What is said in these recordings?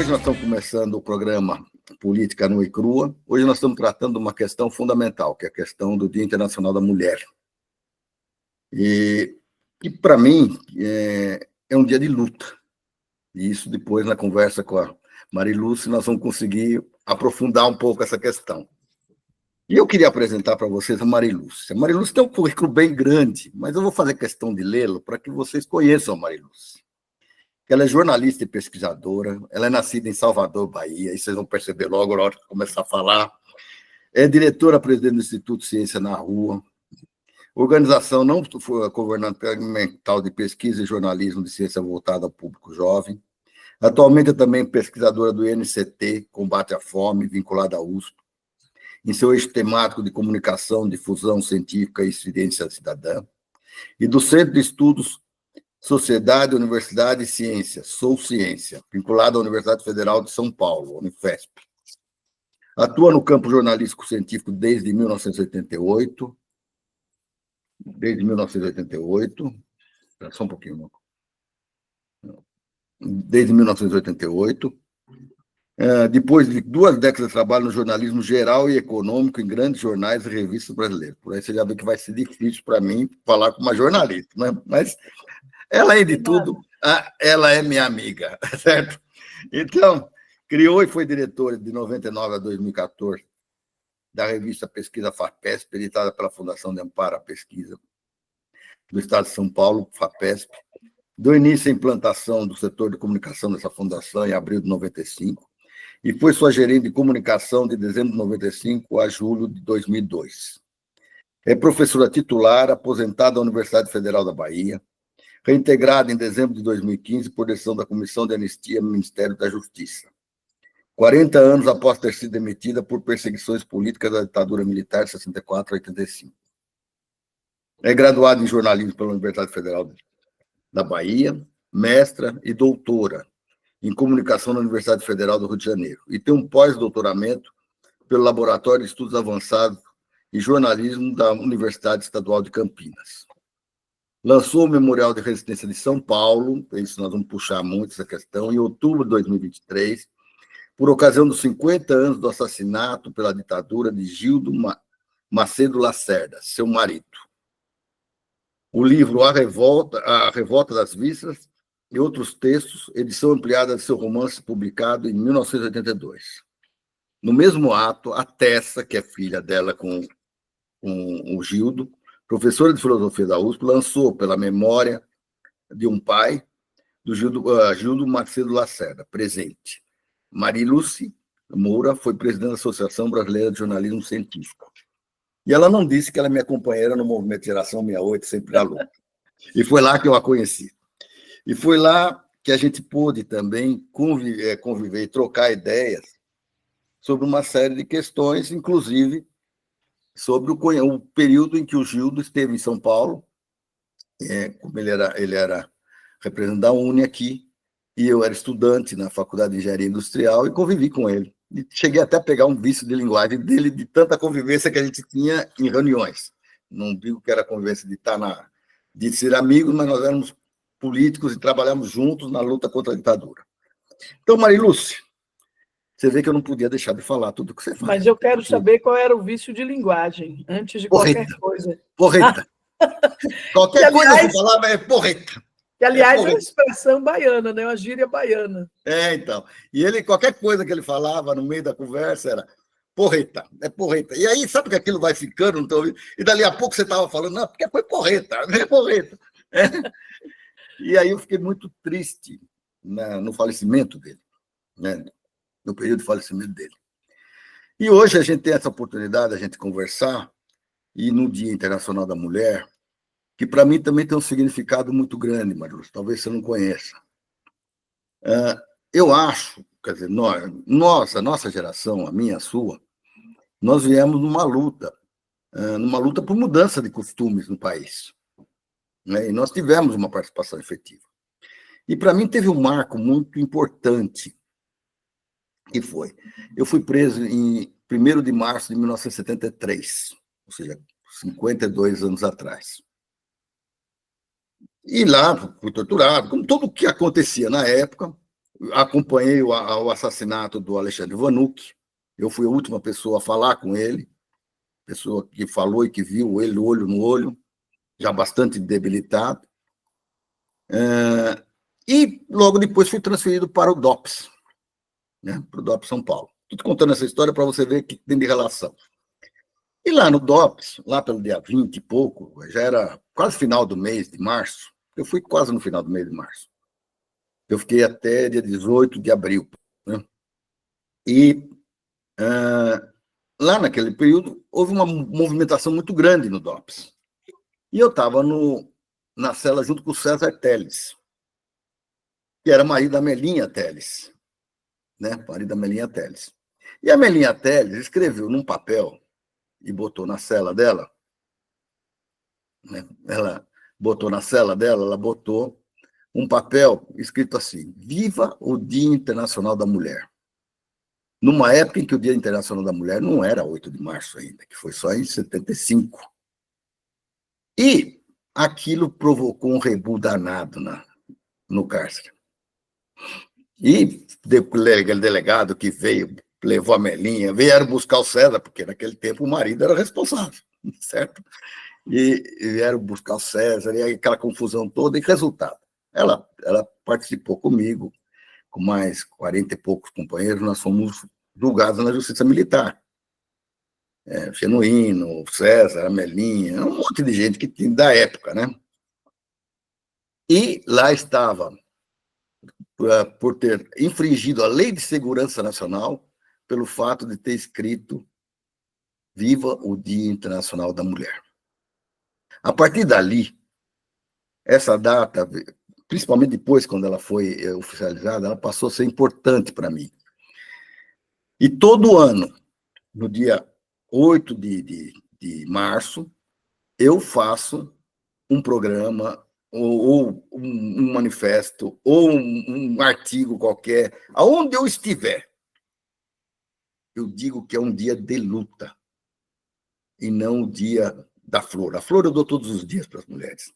Hoje nós estamos começando o programa Política Nua e Crua. Hoje nós estamos tratando de uma questão fundamental, que é a questão do Dia Internacional da Mulher. E para mim, é um dia de luta. E isso depois, na conversa com a Marilúcia, nós vamos conseguir aprofundar um pouco essa questão. E eu queria apresentar para vocês a Marilúcia. A Marilúcia tem um currículo bem grande, mas eu vou fazer questão de lê-lo para que vocês conheçam a Marilúcia. Ela é jornalista e pesquisadora, ela é nascida em Salvador, Bahia, e vocês vão perceber logo na hora que começar a falar. É diretora-presidente do Instituto Ciência na Rua, organização não governamental de pesquisa e jornalismo de ciência voltada ao público jovem. Atualmente é também pesquisadora do INCT, Combate à Fome, vinculada à USP, em seu eixo temático de comunicação, difusão científica e ciência cidadã, e do Centro de Estudos Sociedade, Universidade e Ciência, Sou Ciência, vinculado à Universidade Federal de São Paulo, Unifesp. Atua no campo jornalístico científico desde 1988. Só um pouquinho. Desde 1988. Depois de 2 décadas de trabalho no jornalismo geral e econômico em grandes jornais e revistas brasileiras. Por aí você já vê que vai ser difícil para mim falar com uma jornalista, né? Mas ela, além de tudo, ela é minha amiga, certo? Então, criou e foi diretora de 99 a 2014 da revista Pesquisa FAPESP, editada pela Fundação de Amparo à Pesquisa do Estado de São Paulo, FAPESP. Deu início à implantação do setor de comunicação dessa fundação em abril de 95 e foi sua gerente de comunicação de dezembro de 95 a julho de 2002. É professora titular, aposentada da Universidade Federal da Bahia, reintegrada em dezembro de 2015 por decisão da Comissão de Anistia no Ministério da Justiça. 40 anos após ter sido demitida por perseguições políticas da ditadura militar de 64 a 85. É graduada em jornalismo pela Universidade Federal da Bahia, mestra e doutora em comunicação na Universidade Federal do Rio de Janeiro, e tem um pós-doutoramento pelo Laboratório de Estudos Avançados e Jornalismo da Universidade Estadual de Campinas. Lançou o Memorial de Resistência de São Paulo, isso nós vamos puxar muito essa questão, em outubro de 2023, por ocasião dos 50 anos do assassinato pela ditadura de Gildo Macedo Lacerda, seu marido. O livro A Revolta das Vísceras e outros textos, edição ampliada de seu romance publicado em 1982. No mesmo ato, a Tessa, que é filha dela com o Gildo, professora de filosofia da USP, lançou, pela memória de um pai, do Gildo Macedo Lacerda, presente. Marilúcia Moura foi presidente da Associação Brasileira de Jornalismo Científico. E ela não disse que ela é minha companheira no movimento Geração 68, sempre à luta. E foi lá que eu a conheci. E foi lá que a gente pôde também conviver e trocar ideias sobre uma série de questões, inclusive sobre o período em que o Gildo esteve em São Paulo, como ele era representante da UNE aqui, e eu era estudante na Faculdade de Engenharia Industrial e convivi com ele. E cheguei até a pegar um vício de linguagem dele, de tanta convivência que a gente tinha em reuniões. Não digo que era convivência de ser amigos, mas nós éramos políticos e trabalhamos juntos na luta contra a ditadura. Então, Marilúcia, você vê que eu não podia deixar de falar tudo o que você faz. Mas eu quero saber qual era o vício de linguagem, antes de qualquer coisa. Porreta. Qualquer coisa que você falava é porreta. Que, aliás, é uma expressão baiana, né? Uma gíria baiana. Então. E ele, qualquer coisa que ele falava no meio da conversa era porreta, é porreta. E aí, sabe que aquilo vai ficando, então, e dali a pouco você estava falando, não, porque foi porreta, é porreta. E aí eu fiquei muito triste no falecimento dele, né? No período de falecimento dele. E hoje a gente tem essa oportunidade, a gente conversar, e no Dia Internacional da Mulher, que para mim também tem um significado muito grande, Marilúcia, talvez você não conheça. Eu acho, quer dizer, a nossa geração, a minha, a sua, nós viemos numa luta por mudança de costumes no país, né? E nós tivemos uma participação efetiva. E para mim teve um marco muito importante, que foi, eu fui preso em 1º de março de 1973, ou seja, 52 anos atrás. E lá fui torturado, como tudo o que acontecia na época, acompanhei o assassinato do Alexandre Vanucci. Eu fui a última pessoa a falar com ele, pessoa que falou e que viu ele olho no olho, já bastante debilitado. E logo depois fui transferido para o DOPS, né, para o DOPS São Paulo. Estou contando essa história para você ver o que tem de relação. E lá no DOPS, lá pelo dia 20 e pouco, já era quase final do mês de março, eu fui quase no final do mês de março. Eu fiquei até dia 18 de abril. Né? E lá naquele período houve uma movimentação muito grande no DOPS. E eu estava na cela junto com o César Telles, que era marido da Melinha Telles. Né? Marido da Melinha Telles. E a Melinha Telles escreveu num papel e botou na cela dela, né? Ela botou na cela dela, ela botou um papel escrito assim: Viva o Dia Internacional da Mulher. Numa época em que o Dia Internacional da Mulher não era 8 de março ainda, que foi só em 75. E aquilo provocou um rebu danado no cárcere. E aquele delegado que veio, levou a Melinha, vieram buscar o César, porque naquele tempo o marido era responsável, certo? E vieram buscar o César, e aí aquela confusão toda, e resultado. Ela participou comigo, com mais 40 e poucos companheiros, nós fomos julgados na Justiça Militar. Genuíno, César, a Melinha, um monte de gente que tinha da época, né? E lá estava, por ter infringido a Lei de Segurança Nacional, pelo fato de ter escrito Viva o Dia Internacional da Mulher. A partir dali, essa data, principalmente depois, quando ela foi oficializada, ela passou a ser importante para mim. E todo ano, no dia 8 de março, eu faço um programa, ou um manifesto, ou um artigo qualquer, aonde eu estiver, eu digo que é um dia de luta, e não o dia da flor. A flor eu dou todos os dias para as mulheres.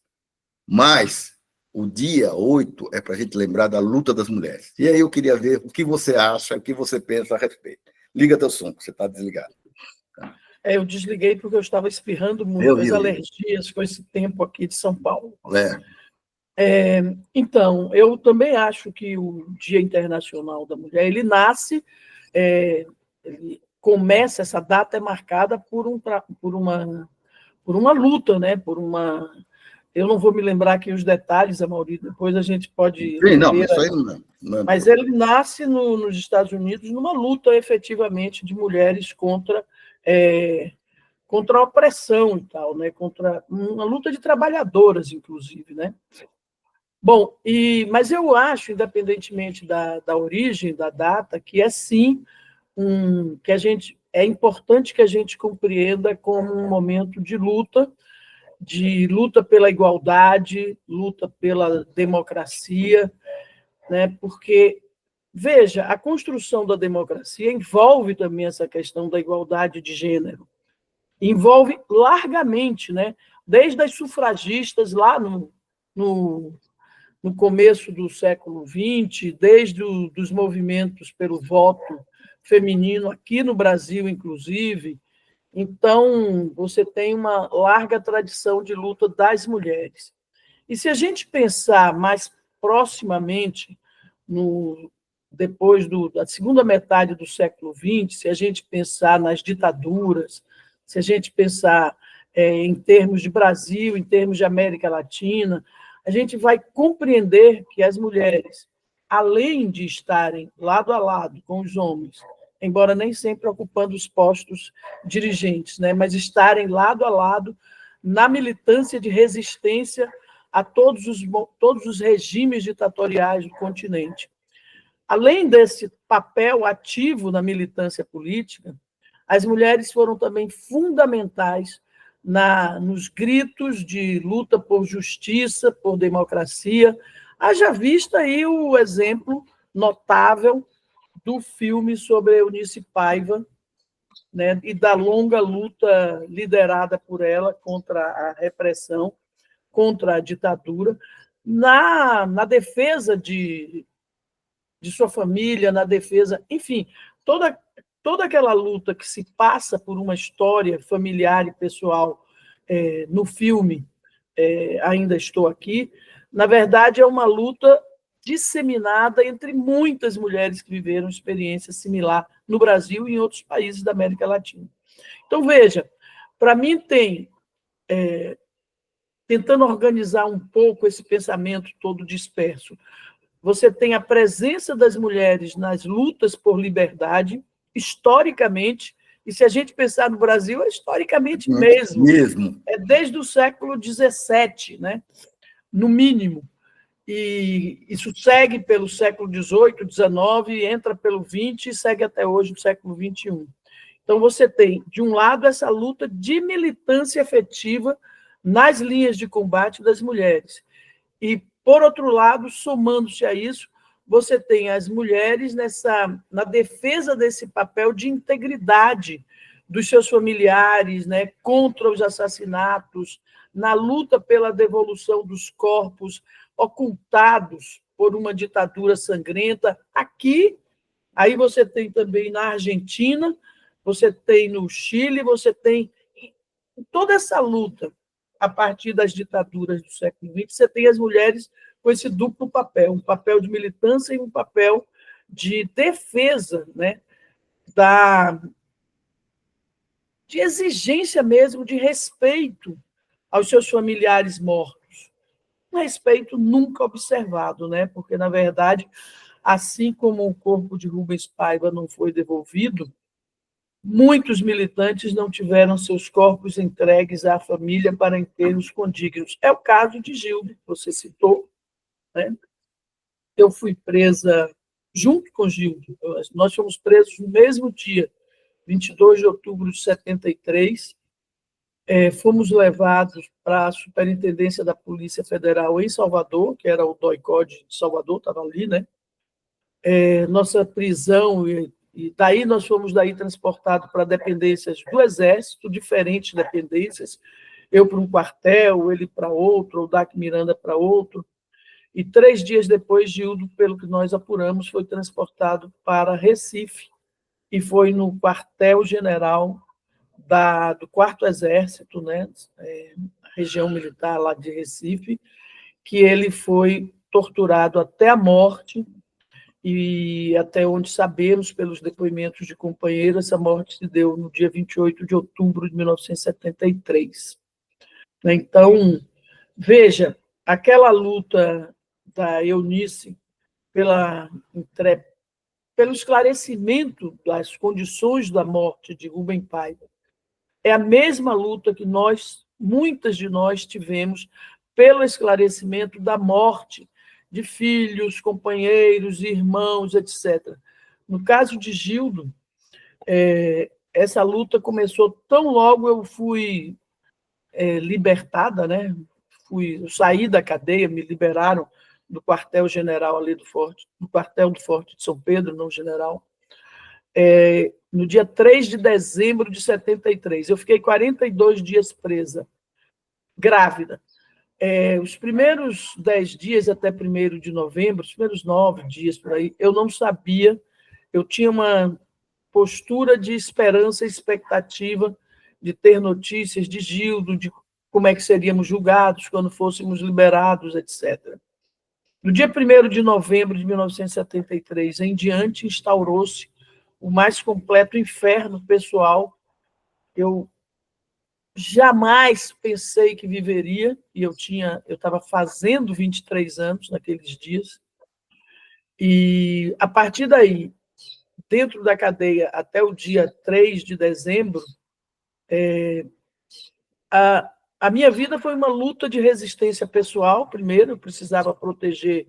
Mas o dia 8 é para a gente lembrar da luta das mulheres. E aí eu queria ver o que você acha, o que você pensa a respeito. Liga teu som, que você está desligado. Eu desliguei porque eu estava espirrando muito, as alergias com esse tempo aqui de São Paulo. Então, eu também acho que o Dia Internacional da Mulher, ele nasce, ele começa, essa data é marcada por uma luta, né? Eu não vou me lembrar aqui os detalhes, Amaury, depois a gente pode... Sim, não, isso aí não é... Mas ele nasce nos Estados Unidos numa luta, efetivamente, de mulheres contra a opressão e tal, né? Contra uma luta de trabalhadoras, inclusive, né? Bom, mas eu acho, independentemente da origem, da data, que é sim que é importante que a gente compreenda como um momento de luta pela igualdade, luta pela democracia, né? Porque, veja, a construção da democracia envolve também essa questão da igualdade de gênero. Envolve largamente, né? Desde as sufragistas lá no começo do século XX, desde os movimentos pelo voto feminino, aqui no Brasil, inclusive. Então, você tem uma larga tradição de luta das mulheres. E se a gente pensar mais proximamente, depois da segunda metade do século XX, se a gente pensar nas ditaduras, se a gente pensar em termos de Brasil, em termos de América Latina, a gente vai compreender que as mulheres, além de estarem lado a lado com os homens, embora nem sempre ocupando os postos dirigentes, né, mas estarem lado a lado na militância de resistência a todos os regimes ditatoriais do continente. Além desse papel ativo na militância política, as mulheres foram também fundamentais nos gritos de luta por justiça, por democracia. Haja vista aí o exemplo notável do filme sobre Eunice Paiva, né, e da longa luta liderada por ela contra a repressão, contra a ditadura, na defesa de de sua família, na defesa, enfim, toda aquela luta que se passa por uma história familiar e pessoal no filme Ainda Estou Aqui, na verdade, é uma luta disseminada entre muitas mulheres que viveram experiência similar no Brasil e em outros países da América Latina. Então, veja, para mim tentando organizar um pouco esse pensamento todo disperso, você tem a presença das mulheres nas lutas por liberdade, historicamente, e se a gente pensar no Brasil, é historicamente mesmo. É desde o século XVII, né? No mínimo. E isso segue pelo século XVIII, XIX, entra pelo XX e segue até hoje, no século XXI. Então, você tem, de um lado, essa luta de militância efetiva nas linhas de combate das mulheres. E, por outro lado, somando-se a isso, você tem as mulheres na defesa desse papel de integridade dos seus familiares, né, contra os assassinatos, na luta pela devolução dos corpos ocultados por uma ditadura sangrenta. Aqui, aí você tem também na Argentina, você tem no Chile, você tem toda essa luta a partir das ditaduras do século XX, você tem as mulheres com esse duplo papel, um papel de militância e um papel de defesa, né, de exigência mesmo de respeito aos seus familiares mortos. Um respeito nunca observado, né? Porque, na verdade, assim como o corpo de Rubens Paiva não foi devolvido, muitos militantes não tiveram seus corpos entregues à família para enterros condignos. É o caso de Gildo, que você citou, né? Eu fui presa junto com Gildo. Nós fomos presos no mesmo dia, 22 de outubro de 73. Fomos levados para a Superintendência da Polícia Federal em Salvador, que era o DOI-CODE de Salvador, estava ali, né? Nossa prisão, e daí nós fomos transportados para dependências do Exército, diferentes dependências, eu para um quartel, ele para outro, o Dac Miranda para outro, e 3 dias depois, Gildo, pelo que nós apuramos, foi transportado para Recife, e foi no quartel-general do 4º Exército, né, região militar lá de Recife, que ele foi torturado até a morte, e até onde sabemos, pelos depoimentos de companheiros, essa morte se deu no dia 28 de outubro de 1973. Então, veja, aquela luta da Eunice pelo esclarecimento das condições da morte de Rubem Paiva é a mesma luta que muitas de nós tivemos pelo esclarecimento da morte de filhos, companheiros, irmãos, etc. No caso de Gildo, essa luta começou tão logo eu fui libertada, né? Eu saí da cadeia, me liberaram do quartel-general ali do quartel do Forte de São Pedro, não general, no dia 3 de dezembro de 73. Eu fiquei 42 dias presa, grávida. Os primeiros 10 dias, até 1º de novembro, os primeiros 9 dias por aí, eu não sabia, eu tinha uma postura de esperança e expectativa de ter notícias de Gildo, de como é que seríamos julgados quando fôssemos liberados, etc. No dia 1º de novembro de 1973 em diante, instaurou-se o mais completo inferno pessoal. Eu jamais pensei que viveria, e eu estava fazendo 23 anos naqueles dias, e a partir daí, dentro da cadeia, até o dia 3 de dezembro, a minha vida foi uma luta de resistência pessoal. Primeiro, eu precisava proteger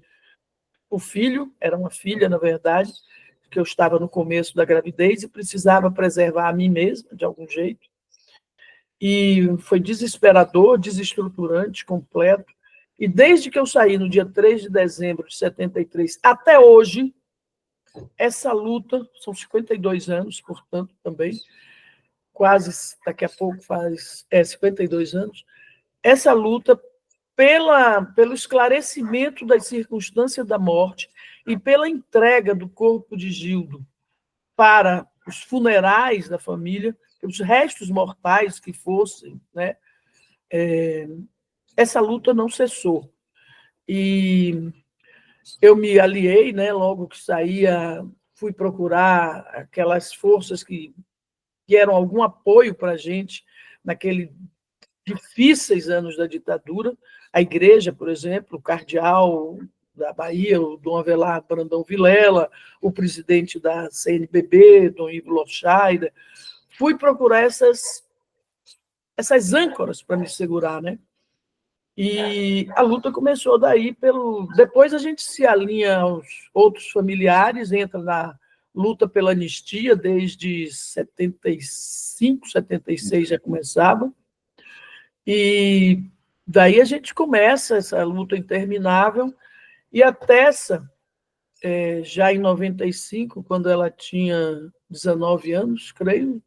o filho, era uma filha, na verdade, que eu estava no começo da gravidez, e precisava preservar a mim mesma, de algum jeito. E foi desesperador, desestruturante, completo. E desde que eu saí no dia 3 de dezembro de 73 até hoje, essa luta, são 52 anos, portanto, também, quase, daqui a pouco faz 52 anos, essa luta pelo esclarecimento das circunstâncias da morte e pela entrega do corpo de Gildo para os funerais da família, os restos mortais que fossem, né? Essa luta não cessou. E eu me aliei, né? Logo que saía, fui procurar aquelas forças que deram algum apoio para a gente naqueles difíceis anos da ditadura. A igreja, por exemplo, o cardeal da Bahia, o Dom Avelar Brandão Vilela, o presidente da CNBB, Dom Ivo Lochaida. Fui procurar essas âncoras para me segurar, né? E a luta começou daí pelo. Depois a gente se alinha aos outros familiares, entra na luta pela anistia, desde 75, 76 já começava. E daí a gente começa essa luta interminável, e a Tessa, já em 95, quando ela tinha 19 anos, creio,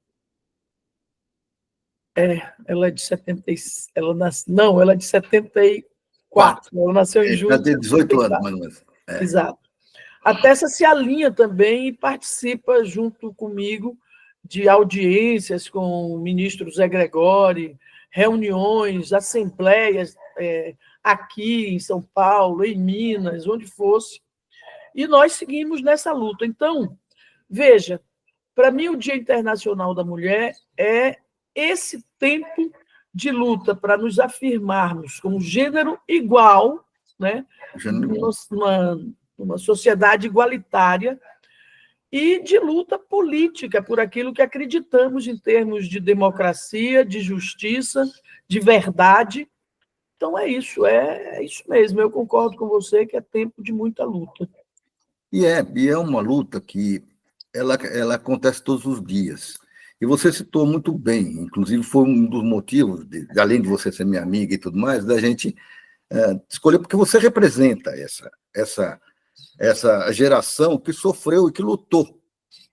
ela é de 70, ela é de 74, ela nasceu em Já junho de tem 18 anos, 74. mais ou menos. Exato. A Tessa se alinha também e participa junto comigo de audiências com o ministro Zé Gregóri, reuniões, assembleias aqui em São Paulo, em Minas, onde fosse. E nós seguimos nessa luta. Então, veja, para mim o Dia Internacional da Mulher é esse tempo de luta para nos afirmarmos como gênero igual, né? Numa sociedade igualitária, e de luta política por aquilo que acreditamos em termos de democracia, de justiça, de verdade. Então é isso mesmo. Eu concordo com você que é tempo de muita luta. E é uma luta que ela acontece todos os dias. E você citou muito bem, inclusive foi um dos motivos, além de você ser minha amiga e tudo mais, da gente escolher, porque você representa essa geração que sofreu e que lutou,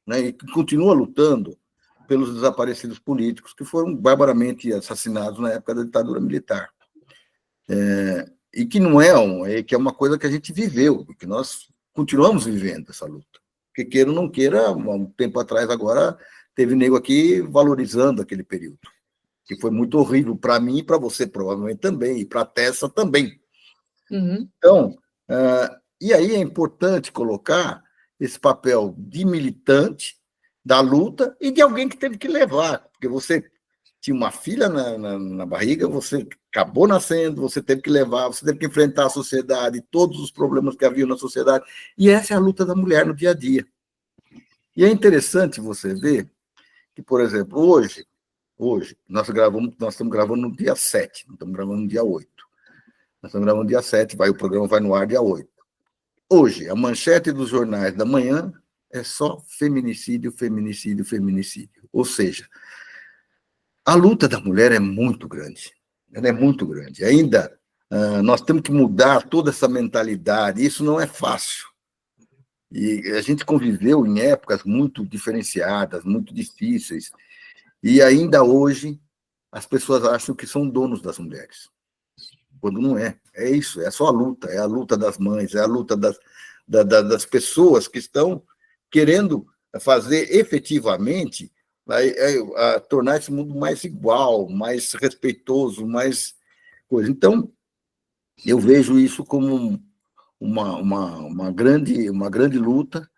né, e que continua lutando pelos desaparecidos políticos que foram barbaramente assassinados na época da ditadura militar. E que não que é uma coisa que a gente viveu, que nós continuamos vivendo essa luta. Que queira ou não queira, um tempo atrás agora, teve nego aqui valorizando aquele período, que foi muito horrível para mim e para você, provavelmente também, e para a Tessa também. Uhum. Então, e aí é importante colocar esse papel de militante da luta e de alguém que teve que levar, porque você tinha uma filha na barriga, você acabou nascendo, você teve que levar, você teve que enfrentar a sociedade, todos os problemas que havia na sociedade, e essa é a luta da mulher no dia a dia. E é interessante você ver que, por exemplo, hoje nós estamos gravando no dia 7, não estamos gravando no dia 8. Nós estamos gravando no dia 7, o programa vai no ar dia 8. Hoje, a manchete dos jornais da manhã é só feminicídio, feminicídio, feminicídio. Ou seja, a luta da mulher é muito grande. Ela é muito grande. Ainda nós temos que mudar toda essa mentalidade. Isso não é fácil. E a gente conviveu em épocas muito diferenciadas, muito difíceis. E ainda hoje as pessoas acham que são donos das mulheres. Quando não é. É isso, é só a luta. É a luta das mães, é a luta das pessoas que estão querendo fazer efetivamente a tornar esse mundo mais igual, mais respeitoso, mais coisa. Então, eu vejo isso como uma grande luta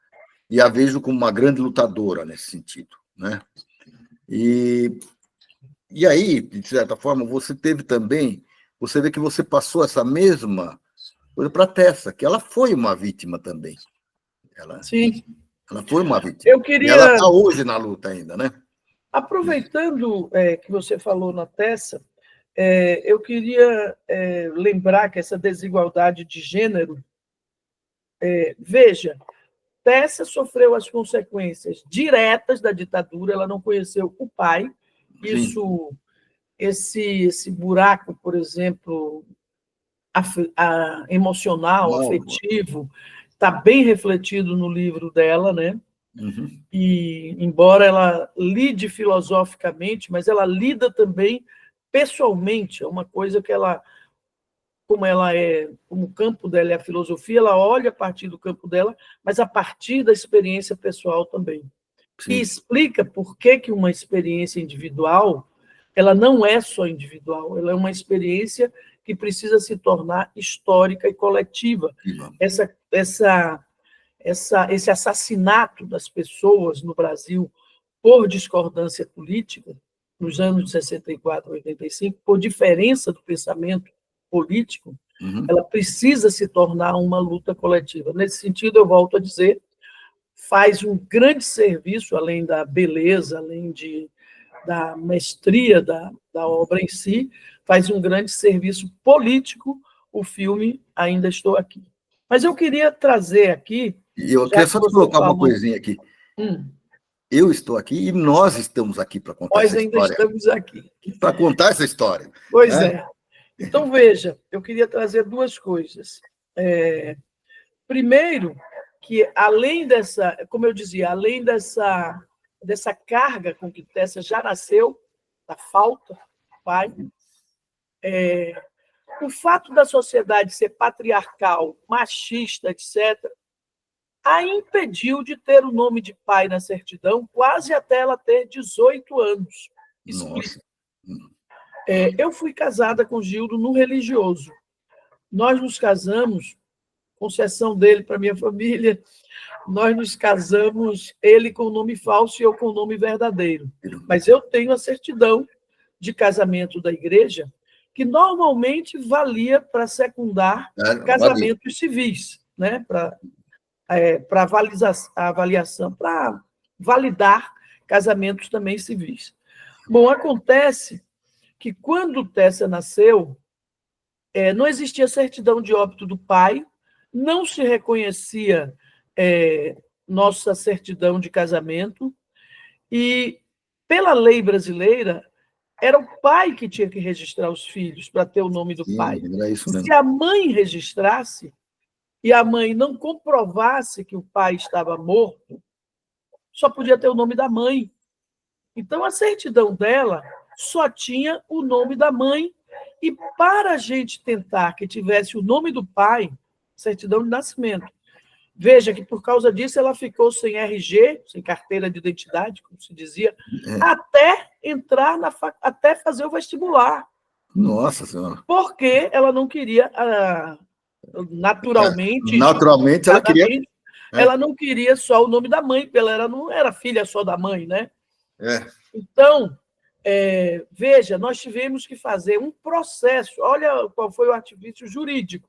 e a vejo como uma grande lutadora nesse sentido, né? E aí, de certa forma, você teve também, você vê que você passou essa mesma coisa para a Tessa, que ela foi uma vítima também. Sim. Ela foi uma vítima. Eu queria... E ela está hoje na luta ainda, né? Aproveitando que você falou na Tessa, eu queria lembrar que essa desigualdade de gênero, veja, Tessa sofreu as consequências diretas da ditadura, ela não conheceu o pai, isso, esse buraco, por exemplo, emocional, afetivo, está bem refletido no livro dela, né? Uhum. E, embora ela lide filosoficamente, mas ela lida também pessoalmente, é uma coisa que ela como o campo dela é a filosofia, ela olha a partir do campo dela, mas a partir da experiência pessoal também. Sim. E explica por que uma experiência individual, ela não é só individual, ela é uma experiência que precisa se tornar histórica e coletiva. Esse assassinato das pessoas no Brasil por discordância política, nos anos de 64 a 85, por diferença do pensamento político, ela precisa se tornar uma luta coletiva. Nesse sentido, eu volto a dizer, faz um grande serviço, além da beleza, além da mestria da obra em si, faz um grande serviço político o filme Ainda Estou Aqui. Mas eu queria trazer aqui... E eu queria só colocar uma coisinha aqui. Eu estou aqui e nós estamos aqui para contar essa história. Nós ainda estamos aqui. Para contar essa história. Pois é. Então, veja, eu queria trazer duas coisas. Primeiro, que além dessa, como eu dizia, além dessa carga com que Tessa já nasceu, da falta do pai, o fato da sociedade ser patriarcal, machista, etc., a impediu de ter o nome de pai na certidão quase até ela ter 18 anos. Explica. Eu fui casada com Gildo no religioso. Nós nos casamos, concessão dele para minha família, nós nos casamos, ele com o nome falso e eu com o nome verdadeiro. Mas eu tenho a certidão de casamento da igreja, que normalmente valia para secundar casamentos civis, né? Para avaliação, para validar casamentos também civis. Bom, acontece que quando Tessa nasceu, não existia certidão de óbito do pai, não se reconhecia nossa certidão de casamento, e, pela lei brasileira, era o pai que tinha que registrar os filhos para ter o nome do pai. Se a mãe registrasse, e a mãe não comprovasse que o pai estava morto, só podia ter o nome da mãe. Então, a certidão dela só tinha o nome da mãe, e para a gente tentar que tivesse o nome do pai, certidão de nascimento, veja que, por causa disso, ela ficou sem RG, sem carteira de identidade, como se dizia, até entrar até fazer o vestibular. Nossa Senhora! Porque ela não queria... Naturalmente ela queria. Ela não queria só o nome da mãe, porque ela não era filha só da mãe, né? Então, veja, nós tivemos que fazer um processo. Olha qual foi o artifício jurídico.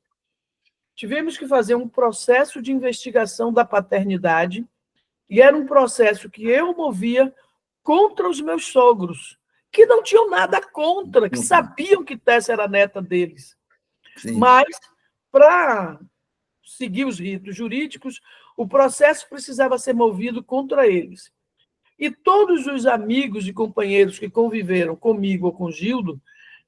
Tivemos que fazer um processo de investigação da paternidade, e era um processo que eu movia contra os meus sogros, que não tinham nada contra, que sabiam que Tessa era neta deles. Sim. Mas, para seguir os ritos jurídicos, o processo precisava ser movido contra eles. E todos os amigos e companheiros que conviveram comigo ou com Gildo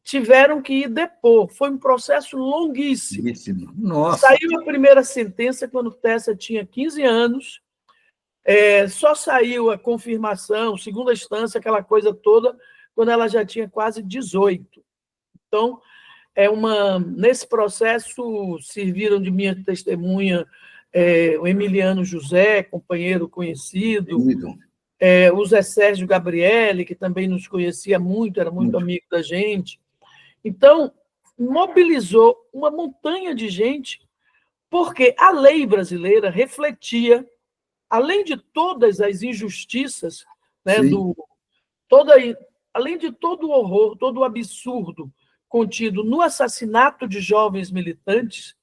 tiveram que ir depor. Foi um processo longuíssimo. Nossa. Saiu a primeira sentença quando Tessa tinha 15 anos, só saiu a confirmação, segunda instância, aquela coisa toda, quando ela já tinha quase 18. Então, nesse processo serviram de minha testemunha o Emiliano José, companheiro conhecido, o Zé Sérgio Gabriele, que também nos conhecia muito, era muito amigo da gente. Então, mobilizou uma montanha de gente, porque a lei brasileira refletia, além de todas as injustiças, né, além de todo o horror, todo o absurdo contido no assassinato de jovens militantes,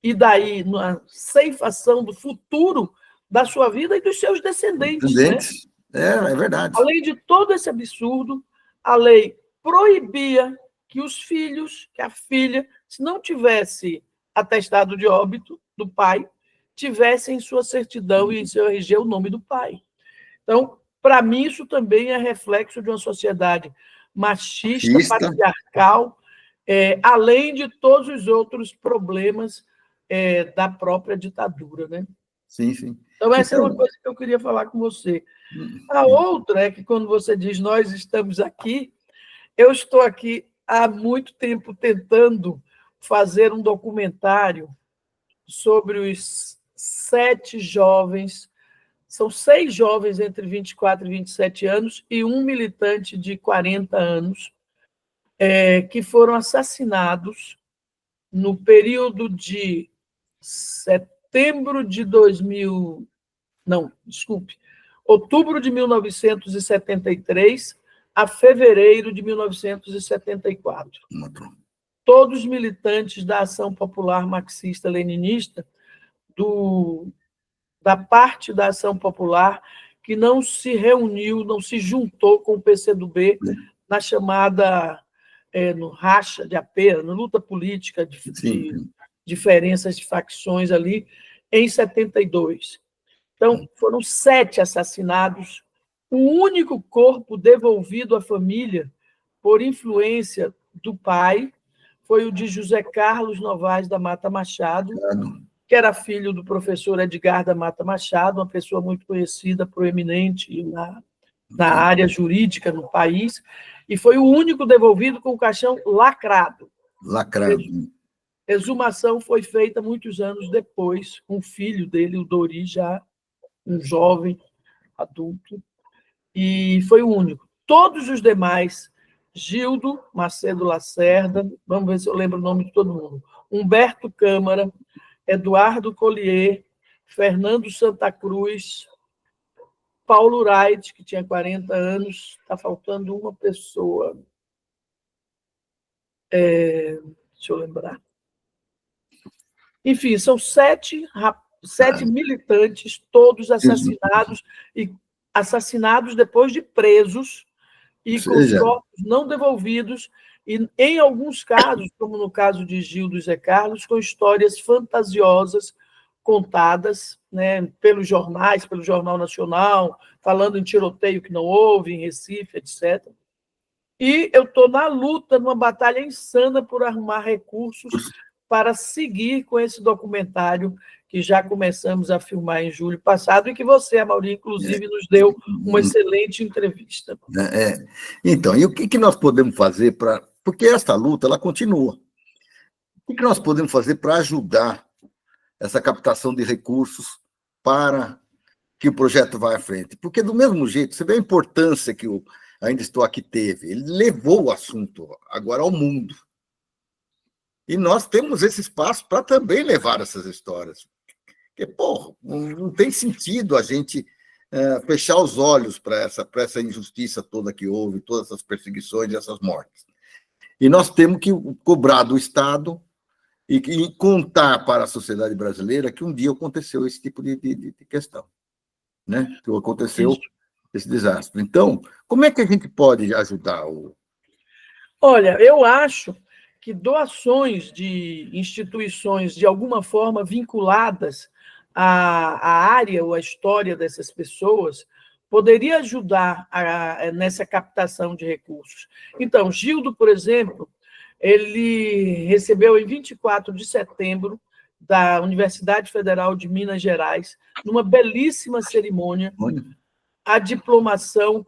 e daí na ceifação do futuro da sua vida e dos seus descendentes. Né? É verdade. Além de todo esse absurdo, a lei proibia que os filhos, que a filha, se não tivesse atestado de óbito do pai, tivessem em sua certidão e em seu RG o nome do pai. Então, para mim, isso também é reflexo de uma sociedade machista, patriarcal, além de todos os outros problemas da própria ditadura. Né? Sim, sim. Então, essa é uma coisa que eu queria falar com você. A outra é que, quando você diz nós estamos aqui, eu estou aqui há muito tempo tentando fazer um documentário sobre os 7 jovens, são 6 jovens entre 24 e 27 anos e um militante de 40 anos, que foram assassinados no período de outubro de 1973 a fevereiro de 1974. Todos militantes da Ação Popular Marxista-Leninista, da parte da Ação Popular que não se reuniu, não se juntou com o PCdoB na chamada, no racha de AP, na luta política de diferenças de facções ali, em 72. Então, foram 7 assassinados, o único corpo devolvido à família por influência do pai foi o de José Carlos Novaes da Mata Machado, que era filho do professor Edgar da Mata Machado, uma pessoa muito conhecida, proeminente na área jurídica no país, e foi o único devolvido com o caixão lacrado. Lacrado. Exumação foi feita muitos anos depois, com o filho dele, o Dori, já um jovem adulto, e foi o único. Todos os demais, Gildo Macedo Lacerda, vamos ver se eu lembro o nome de todo mundo, Humberto Câmara, Eduardo Collier, Fernando Santa Cruz, Paulo Wright, que tinha 40 anos, está faltando uma pessoa. Deixa eu lembrar. Enfim, são 7 militantes, todos assassinados, e assassinados depois de presos, e com os corpos não devolvidos, e, em alguns casos, como no caso de Gildo e Zé Carlos, com histórias fantasiosas contadas, né, pelos jornais, pelo Jornal Nacional, falando em tiroteio que não houve, em Recife, etc. E eu estou na luta, numa batalha insana por arrumar recursos para seguir com esse documentário que já começamos a filmar em julho passado e que você, Amaury, inclusive, nos deu uma excelente entrevista. Então, e o que nós podemos fazer para... Porque essa luta, ela continua. O que nós podemos fazer para ajudar essa captação de recursos para que o projeto vá à frente? Porque, do mesmo jeito, você vê a importância que o Ainda Estou Aqui teve. Ele levou o assunto agora ao mundo. E nós temos esse espaço para também levar essas histórias. Porque, porra, não tem sentido a gente fechar os olhos para essa injustiça toda que houve, todas essas perseguições e essas mortes. E nós temos que cobrar do Estado e contar para a sociedade brasileira que um dia aconteceu esse tipo de questão, né? Que aconteceu esse desastre. Então, como é que a gente pode ajudar? Olha, eu acho que doações de instituições, de alguma forma, vinculadas à área ou à história dessas pessoas, poderia ajudar nessa captação de recursos. Então, Gildo, por exemplo, ele recebeu em 24 de setembro da Universidade Federal de Minas Gerais, numa belíssima cerimônia, a diplomação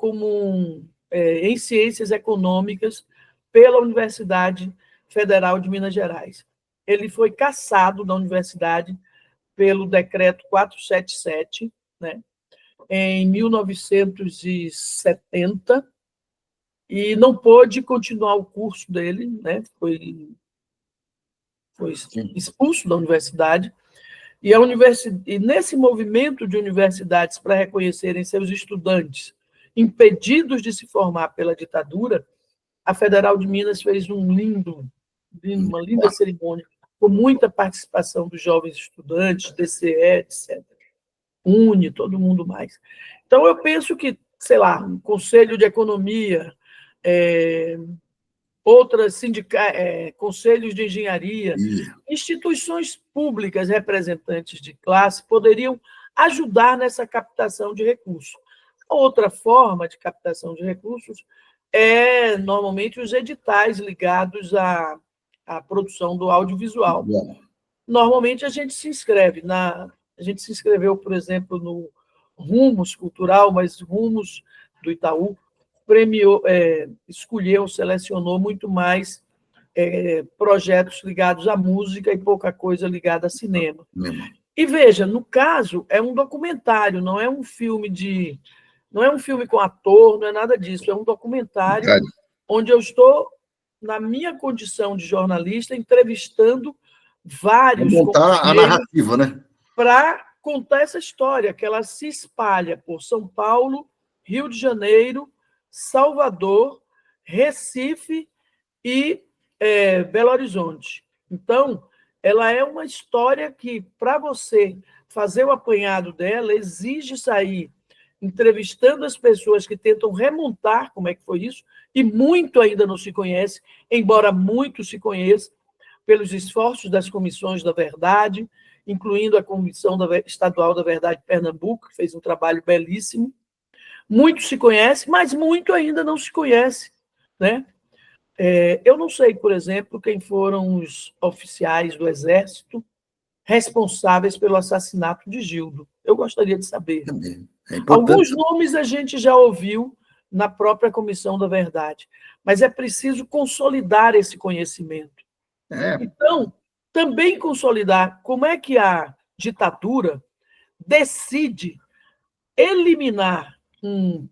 em Ciências Econômicas pela Universidade Federal de Minas Gerais. Ele foi cassado da universidade pelo decreto 477, né, em 1970, e não pôde continuar o curso dele, né, foi expulso da universidade, e nesse movimento de universidades para reconhecerem seus estudantes impedidos de se formar pela ditadura, a Federal de Minas fez uma linda cerimônia, com muita participação dos jovens estudantes, DCE, etc. UNE, todo mundo mais. Então, eu penso que, sei lá, um Conselho de Economia, conselhos de engenharia, instituições públicas representantes de classe poderiam ajudar nessa captação de recursos. Outra forma de captação de recursos é, normalmente, os editais ligados à produção do audiovisual. Normalmente, a gente se inscreve. A gente se inscreveu, por exemplo, no Rumos Cultural, mas Rumos do Itaú selecionou muito mais projetos ligados à música e pouca coisa ligada a cinema. Mesmo. E veja, no caso, é um documentário, não é um filme com ator, não é nada disso, é um documentário Cara, onde eu estou, na minha condição de jornalista, entrevistando vou vários montar a companheiros narrativa, né? para contar essa história, que ela se espalha por São Paulo, Rio de Janeiro, Salvador, Recife e Belo Horizonte. Então, ela é uma história que, para você fazer o apanhado dela, exige sair entrevistando as pessoas que tentam remontar como é que foi isso, e muito ainda não se conhece, embora muito se conheça, pelos esforços das comissões da verdade, incluindo a Comissão Estadual da Verdade de Pernambuco, que fez um trabalho belíssimo. Muito se conhece, mas muito ainda não se conhece, né? Eu não sei, por exemplo, quem foram os oficiais do Exército responsáveis pelo assassinato de Gildo. Eu gostaria de saber. É Alguns importante. nomes a gente já ouviu na própria Comissão da Verdade, mas é preciso consolidar esse conhecimento. É, Então, também consolidar como é que a ditadura decide eliminar um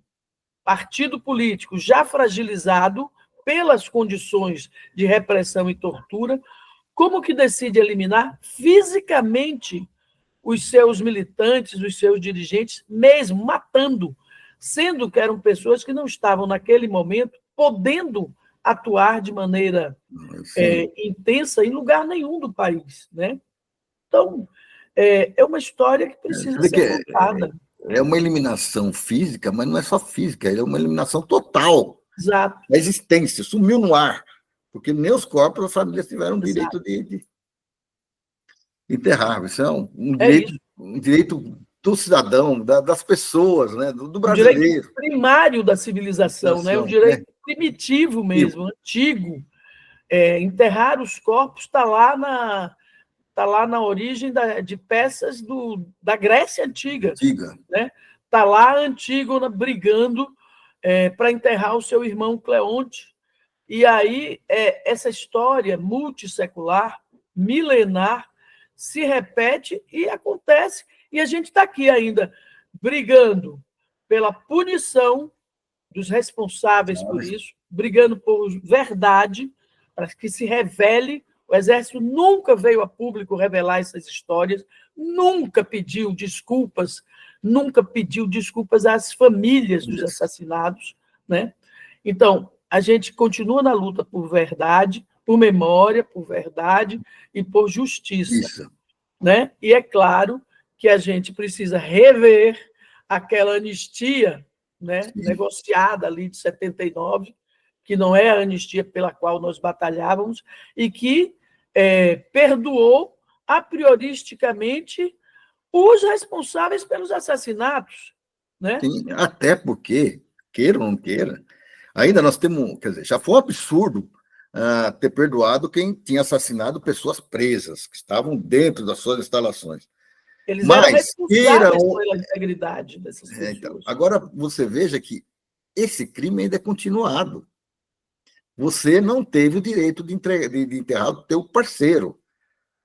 partido político já fragilizado pelas condições de repressão e tortura, como que decide eliminar fisicamente os seus militantes, os seus dirigentes, mesmo matando, sendo que eram pessoas que não estavam, naquele momento, podendo atuar de maneira intensa em lugar nenhum do país. Né? Então, é uma história que você precisa vê que ser contada. é uma eliminação física, mas não é só física, é uma eliminação total Exato, da existência, sumiu no ar, porque nem os corpos as famílias tiveram o exato. direito de enterrar. Isso é É isso. um direito do cidadão, das pessoas, né? Do Um direito brasileiro. primário da civilização, né? Um Né? direito primitivo mesmo, antigo. Enterrar os corpos está lá na origem de peças da Grécia Antiga. Diga. Né? Está lá a Antígona brigando para enterrar o seu irmão Cleonte. E aí essa história multissecular, milenar, se repete e acontece. E a gente está aqui ainda brigando pela punição dos responsáveis por isso, brigando por verdade, para que se revele. O Exército nunca veio a público revelar essas histórias, nunca pediu desculpas às famílias dos assassinados. Né? Então, a gente continua na luta por verdade, por memória, por verdade e por justiça. Isso. Né? E é claro que a gente precisa rever aquela anistia, né, negociada ali de 79, que não é a anistia pela qual nós batalhávamos, e que perdoou a prioristicamente os responsáveis pelos assassinatos. Né? Sim, até porque, queira ou não queira, ainda nós temos, quer dizer, já foi um absurdo ter perdoado quem tinha assassinado pessoas presas, que estavam dentro das suas instalações. Eles eram Mas, responsáveis pela integridade dessas pessoas. Então, agora, você veja que esse crime ainda é continuado. Você não teve o direito de enterrar o teu parceiro.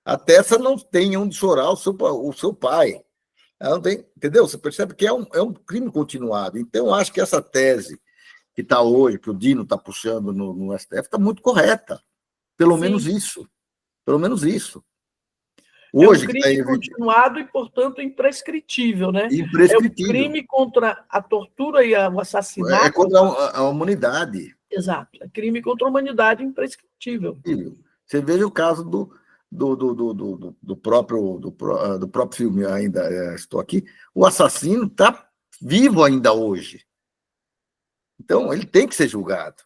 A Tessa não tem onde chorar o seu pai. Ela não tem, entendeu? Você percebe que é um crime continuado. Então, eu acho que essa tese que está hoje, que o Dino está puxando no STF, está muito correta. Pelo menos isso. Pelo menos isso. Hoje, é um crime continuado e, portanto, imprescritível. Né? Imprescritível. É um crime contra a tortura e o assassinato. É contra a humanidade. Exato. É crime contra a humanidade imprescritível. Você veja o caso do próprio filme, ainda estou aqui, o assassino está vivo ainda hoje. Então, ele tem que ser julgado.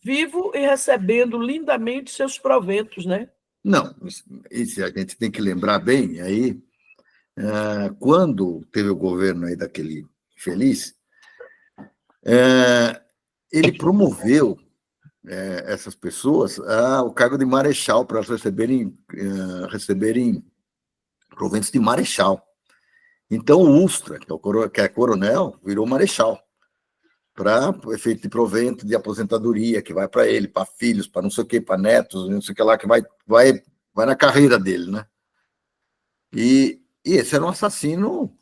Vivo e recebendo lindamente seus proventos, né? Não, isso a gente tem que lembrar bem, aí, quando teve o governo aí daquele infeliz, ele promoveu essas pessoas ao cargo de marechal, para elas receberem proventos de marechal. Então, o Ustra, que é coronel, virou marechal. para efeito de provento de aposentadoria, que vai para ele, para filhos, para não sei o quê, para netos, não sei o que lá, que vai na carreira dele, né? E esse era um assassino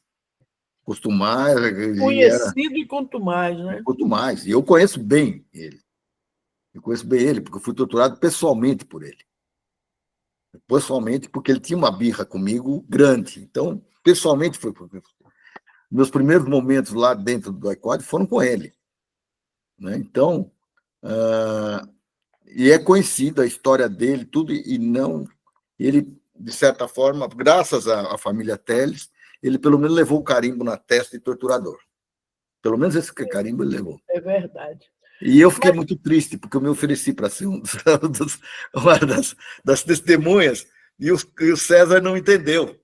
costumar, e era Conhecido e quanto mais, né? quanto mais. E eu conheço bem ele. Eu conheço bem ele, porque eu fui torturado pessoalmente por ele. Pessoalmente, porque ele tinha uma birra comigo grande. Então, pessoalmente, foi. Meus primeiros momentos lá dentro do ICOD foram com ele. Né? Então, e é conhecida a história dele, tudo, e não. Ele, de certa forma, graças à família Teles, ele pelo menos levou o carimbo na testa de torturador. Pelo menos esse carimbo ele levou. É verdade. E eu fiquei muito triste, porque eu me ofereci para ser uma das testemunhas, e o César não entendeu.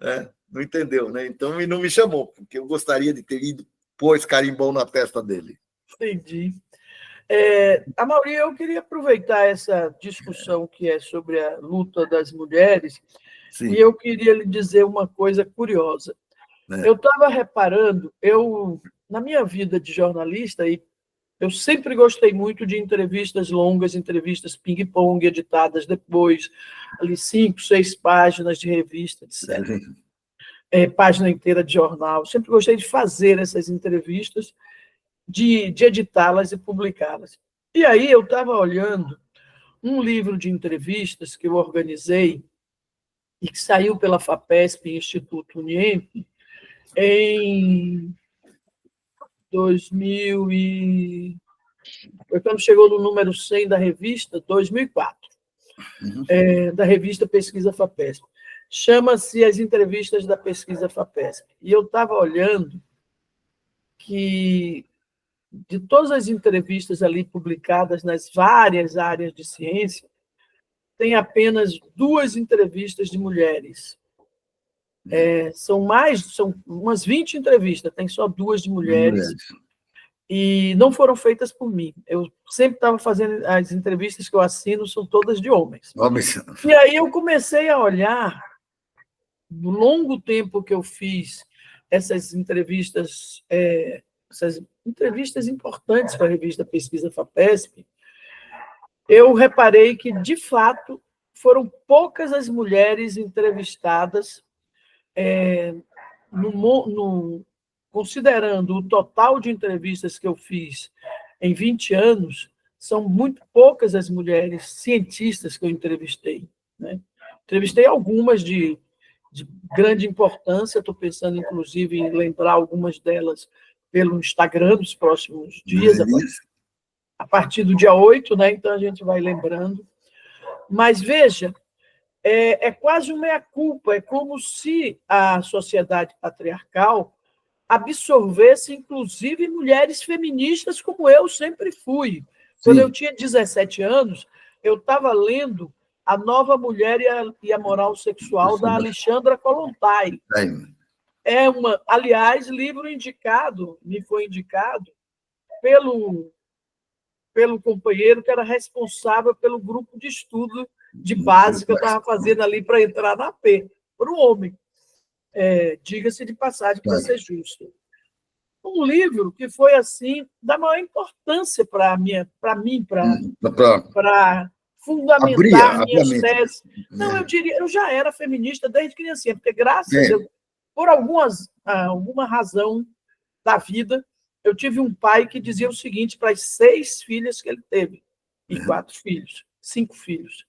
Né? Não entendeu, né? Então, e não me chamou, porque eu gostaria de ter ido pôr esse carimbão na testa dele. Entendi. Amaury, eu queria aproveitar essa discussão que é sobre a luta das mulheres. Sim. E eu queria lhe dizer uma coisa curiosa. Eu estava reparando, na minha vida de jornalista, e eu sempre gostei muito de entrevistas longas, entrevistas ping-pong, editadas depois, ali 5, 6 páginas de revista, etc. Página inteira de jornal. Sempre gostei de fazer essas entrevistas, de editá-las e publicá-las. E aí eu estava olhando um livro de entrevistas que eu organizei e que saiu pela FAPESP, Instituto Uniemp, em 2000 foi quando chegou no número 100 da revista, 2004, da revista Pesquisa FAPESP. Chama-se As Entrevistas da Pesquisa FAPESP. E eu estava olhando que, de todas as entrevistas ali publicadas nas várias áreas de ciência, tem apenas 2 entrevistas de mulheres. São umas 20 entrevistas, tem só 2 de mulheres. E não foram feitas por mim. Eu sempre estava fazendo as entrevistas que eu assino, são todas de homens. E aí eu comecei a olhar, no longo tempo que eu fiz essas entrevistas importantes para a revista Pesquisa FAPESP, eu reparei que, de fato, foram poucas as mulheres entrevistadas, considerando o total de entrevistas que eu fiz em 20 anos, são muito poucas as mulheres cientistas que eu entrevistei. Né? Entrevistei algumas de grande importância, estou pensando, inclusive, em lembrar algumas delas pelo Instagram nos próximos dias, a partir do dia 8, né? Então a gente vai lembrando. Mas, veja, é quase uma meia-culpa, é como se a sociedade patriarcal absorvesse, inclusive, mulheres feministas, como eu sempre fui. Quando eu tinha 17 anos, eu estava lendo A Nova Mulher e a Moral Sexual, da Alexandra Kollontai. Aliás, livro me foi indicado pelo companheiro que era responsável pelo grupo de estudo de base que eu estava fazendo ali para entrar na AP, para o homem. Diga-se de passagem, para ser justo. Um livro que foi, assim, da maior importância para mim, para fundamentar minhas teses. Não, eu diria, eu já era feminista desde criancinha, porque por alguma razão da vida, eu tive um pai que dizia o seguinte para as 6 filhas que ele teve, e 5 filhos.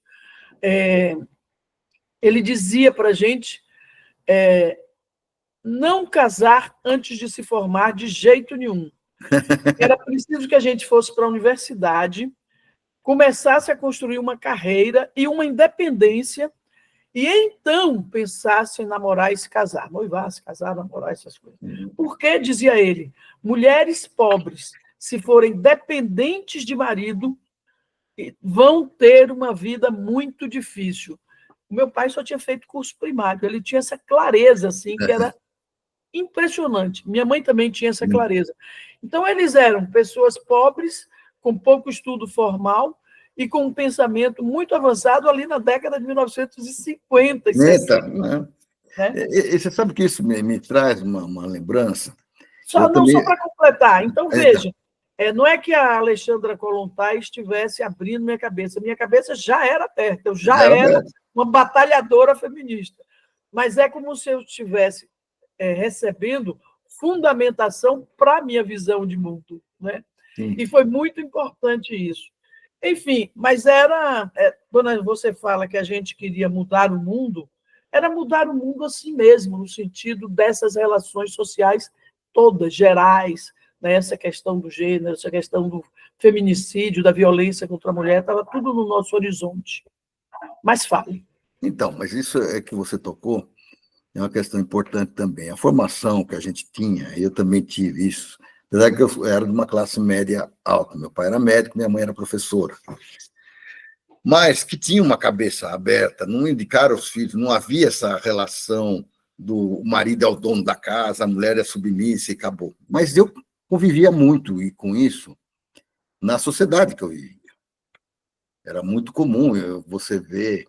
Ele dizia para a gente não casar antes de se formar de jeito nenhum. Era preciso que a gente fosse para a universidade, começasse a construir uma carreira e uma independência, e então pensasse em namorar e se casar, noivar, se casar, namorar, essas coisas. Porque, dizia ele, mulheres pobres, se forem dependentes de marido, vão ter uma vida muito difícil. O meu pai só tinha feito curso primário, ele tinha essa clareza, assim, que era impressionante. Minha mãe também tinha essa clareza. Então, eles eram pessoas pobres, com pouco estudo formal e com um pensamento muito avançado ali na década de 1950 e 60. Né? E você sabe que isso me traz uma lembrança? Só para completar. Então, veja, Não é que a Alexandra Kollontai estivesse abrindo minha cabeça já era aberta, eu já era uma batalhadora feminista, mas é como se eu estivesse recebendo fundamentação para a minha visão de mundo, né? E foi muito importante isso. Enfim, mas quando você fala que a gente queria mudar o mundo, era mudar o mundo assim mesmo, no sentido dessas relações sociais todas, gerais, né? Essa questão do gênero, essa questão do feminicídio, da violência contra a mulher, estava tudo no nosso horizonte. Mas fale. Então, mas isso é que você tocou, é uma questão importante também. A formação que a gente tinha, eu também tive isso, apesar que eu era de uma classe média alta. Meu pai era médico, minha mãe era professora. Mas que tinha uma cabeça aberta, não indicaram os filhos, não havia essa relação do marido é o dono da casa, a mulher é submissa e acabou. Mas eu convivia muito e com isso na sociedade que eu vivia. Era muito comum você ver,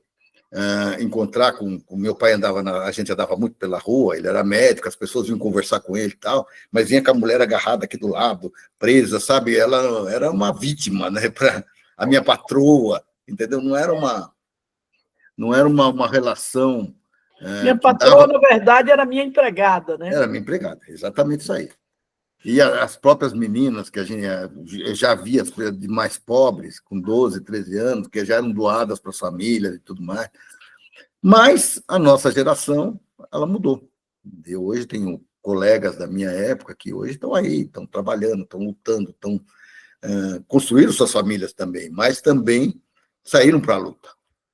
encontrar com meu pai, a gente andava muito pela rua, ele era médico, as pessoas vinham conversar com ele e tal, mas vinha com a mulher agarrada aqui do lado, presa, sabe? Ela era uma vítima, né, para a minha patroa, entendeu? Não era uma relação. Minha patroa, na verdade, era minha empregada, né? Era minha empregada, exatamente isso aí. E as próprias meninas, que eu já via de mais pobres, com 12, 13 anos, que já eram doadas para as famílias e tudo mais. Mas a nossa geração, ela mudou. Eu hoje tenho colegas da minha época que hoje estão aí, estão trabalhando, estão lutando, estão construindo suas famílias também, mas também saíram para a luta,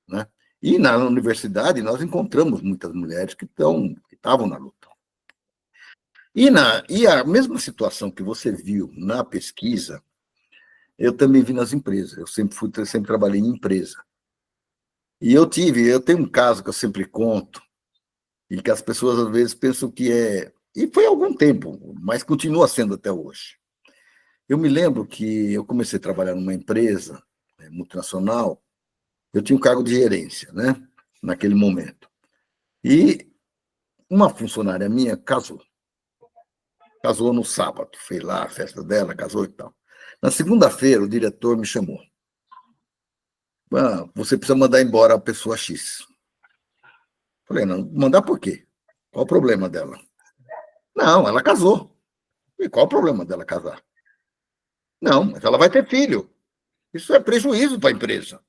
né? E na universidade nós encontramos muitas mulheres que estavam na luta. E a mesma situação que você viu na pesquisa, eu também vi nas empresas. Eu sempre trabalhei em empresa. E eu tenho um caso que eu sempre conto, e que as pessoas às vezes pensam que e foi há algum tempo, mas continua sendo até hoje. Eu me lembro que eu comecei a trabalhar numa empresa multinacional, eu tinha um cargo de gerência, né, naquele momento. E uma funcionária minha casou. Casou no sábado, fez lá a festa dela, casou e tal. Na segunda-feira, o diretor me chamou. Você precisa mandar embora a pessoa X. Falei, não, mandar por quê? Qual o problema dela? Não, ela casou. E qual o problema dela casar? Não, mas ela vai ter filho. Isso é prejuízo para a empresa.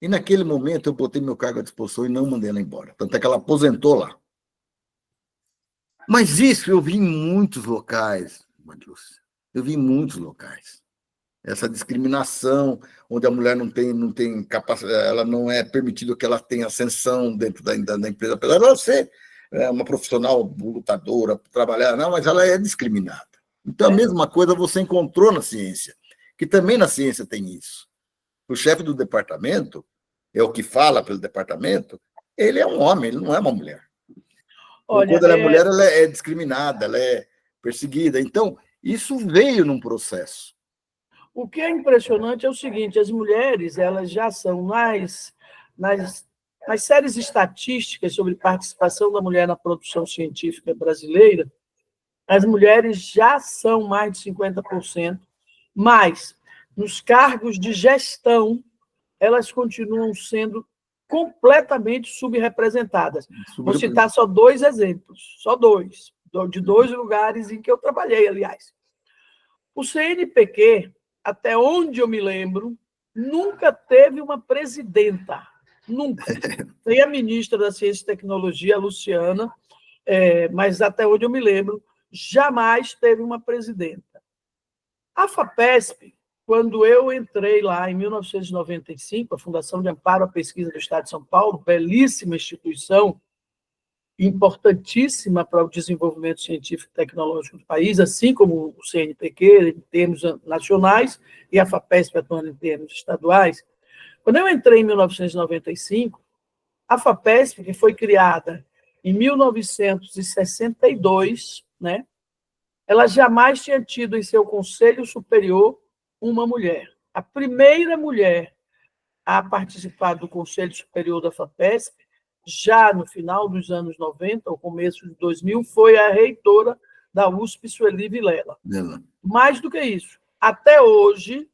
E naquele momento eu botei meu cargo à disposição e não mandei ela embora. Tanto é que ela aposentou lá. Mas isso eu vi em muitos locais, Matheus. Eu vi em muitos locais. Essa discriminação, onde a mulher não tem capacidade, ela não é permitido que ela tenha ascensão dentro da empresa, apesar de ela ser uma profissional lutadora, trabalhar, não, mas ela é discriminada. Então, a mesma coisa você encontrou na ciência, que também na ciência tem isso. O chefe do departamento, é o que fala pelo departamento, ele é um homem, ele não é uma mulher. Olha, quando ela é mulher, ela é discriminada, ela é perseguida. Então, isso veio num processo. O que é impressionante é o seguinte, as mulheres elas já são nas séries estatísticas sobre participação da mulher na produção científica brasileira, as mulheres já são mais de 50%, mas nos cargos de gestão, elas continuam sendo completamente subrepresentadas. Vou citar só 2 exemplos, de 2 lugares em que eu trabalhei, aliás. O CNPq, até onde eu me lembro, nunca teve uma presidenta, nunca. Tem a ministra da Ciência e Tecnologia, a Luciana, mas até onde eu me lembro, jamais teve uma presidenta. A FAPESP, quando eu entrei lá em 1995, a Fundação de Amparo à Pesquisa do Estado de São Paulo, belíssima instituição, importantíssima para o desenvolvimento científico e tecnológico do país, assim como o CNPq, em termos nacionais, e a FAPESP atuando em termos estaduais. Quando eu entrei em 1995, a FAPESP, que foi criada em 1962, né, ela jamais tinha tido em seu conselho superior uma mulher. A primeira mulher a participar do Conselho Superior da FAPESP, já no final dos anos 90, ou começo de 2000, foi a reitora da USP, Sueli Vilela. Ela. Mais do que isso, até hoje,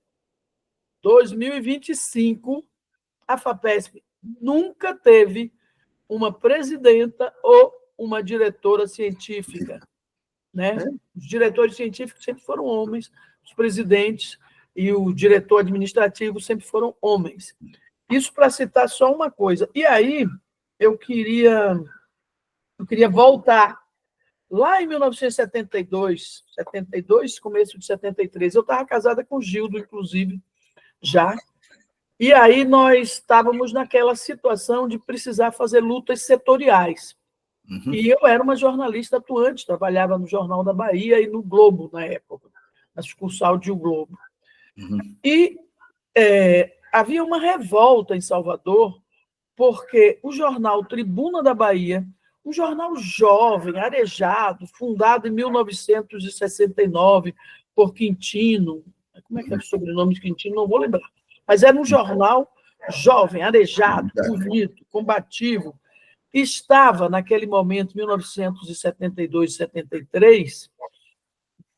2025, a FAPESP nunca teve uma presidenta ou uma diretora científica, né? Os diretores científicos sempre foram homens, os presidentes e o diretor administrativo sempre foram homens. Isso para citar só uma coisa. E aí, eu queria voltar. Lá em 1972, começo de 73, eu estava casada com o Gildo, inclusive, já. E aí nós estávamos naquela situação de precisar fazer lutas setoriais. E eu era uma jornalista atuante, trabalhava no Jornal da Bahia e no Globo, na época, na sucursal de O Globo. E havia uma revolta em Salvador, porque o jornal Tribuna da Bahia, um jornal jovem, arejado, fundado em 1969 por Quintino, como é que é o sobrenome de Quintino? Não vou lembrar, mas era um jornal jovem, arejado, bonito, combativo, estava, naquele momento, 1972, 73,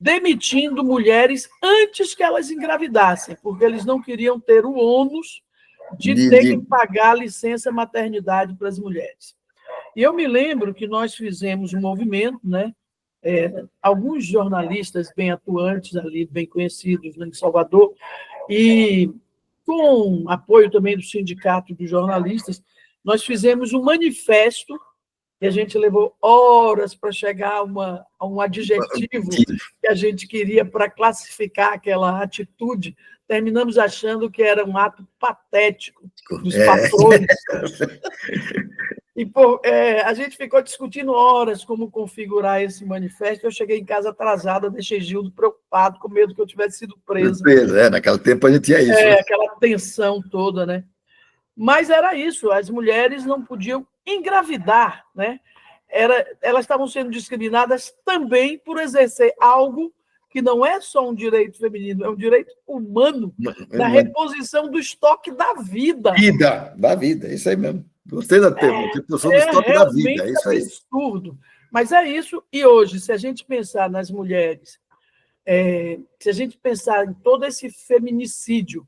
demitindo mulheres antes que elas engravidassem, porque eles não queriam ter o ônus de ter que pagar a licença maternidade para as mulheres. E eu me lembro que nós fizemos um movimento, né? Alguns jornalistas bem atuantes ali, bem conhecidos em Salvador, e com apoio também do Sindicato dos Jornalistas, nós fizemos um manifesto e a gente levou horas para chegar a um adjetivo que a gente queria para classificar aquela atitude. Terminamos achando que era um ato patético dos patrões. E a gente ficou discutindo horas como configurar esse manifesto. Eu cheguei em casa atrasada, deixei Gildo preocupado, com medo que eu tivesse sido presa. Naquele tempo a gente tinha isso. Aquela tensão toda, né? Mas era isso, as mulheres não podiam engravidar, né? Elas estavam sendo discriminadas também por exercer algo que não é só um direito feminino, é um direito humano, da reposição do estoque da vida. Da vida, isso aí mesmo. Gostei da termo, reposição do estoque da vida, é isso aí. É absurdo. Mas é isso, e hoje, se a gente pensar nas mulheres, se a gente pensar em todo esse feminicídio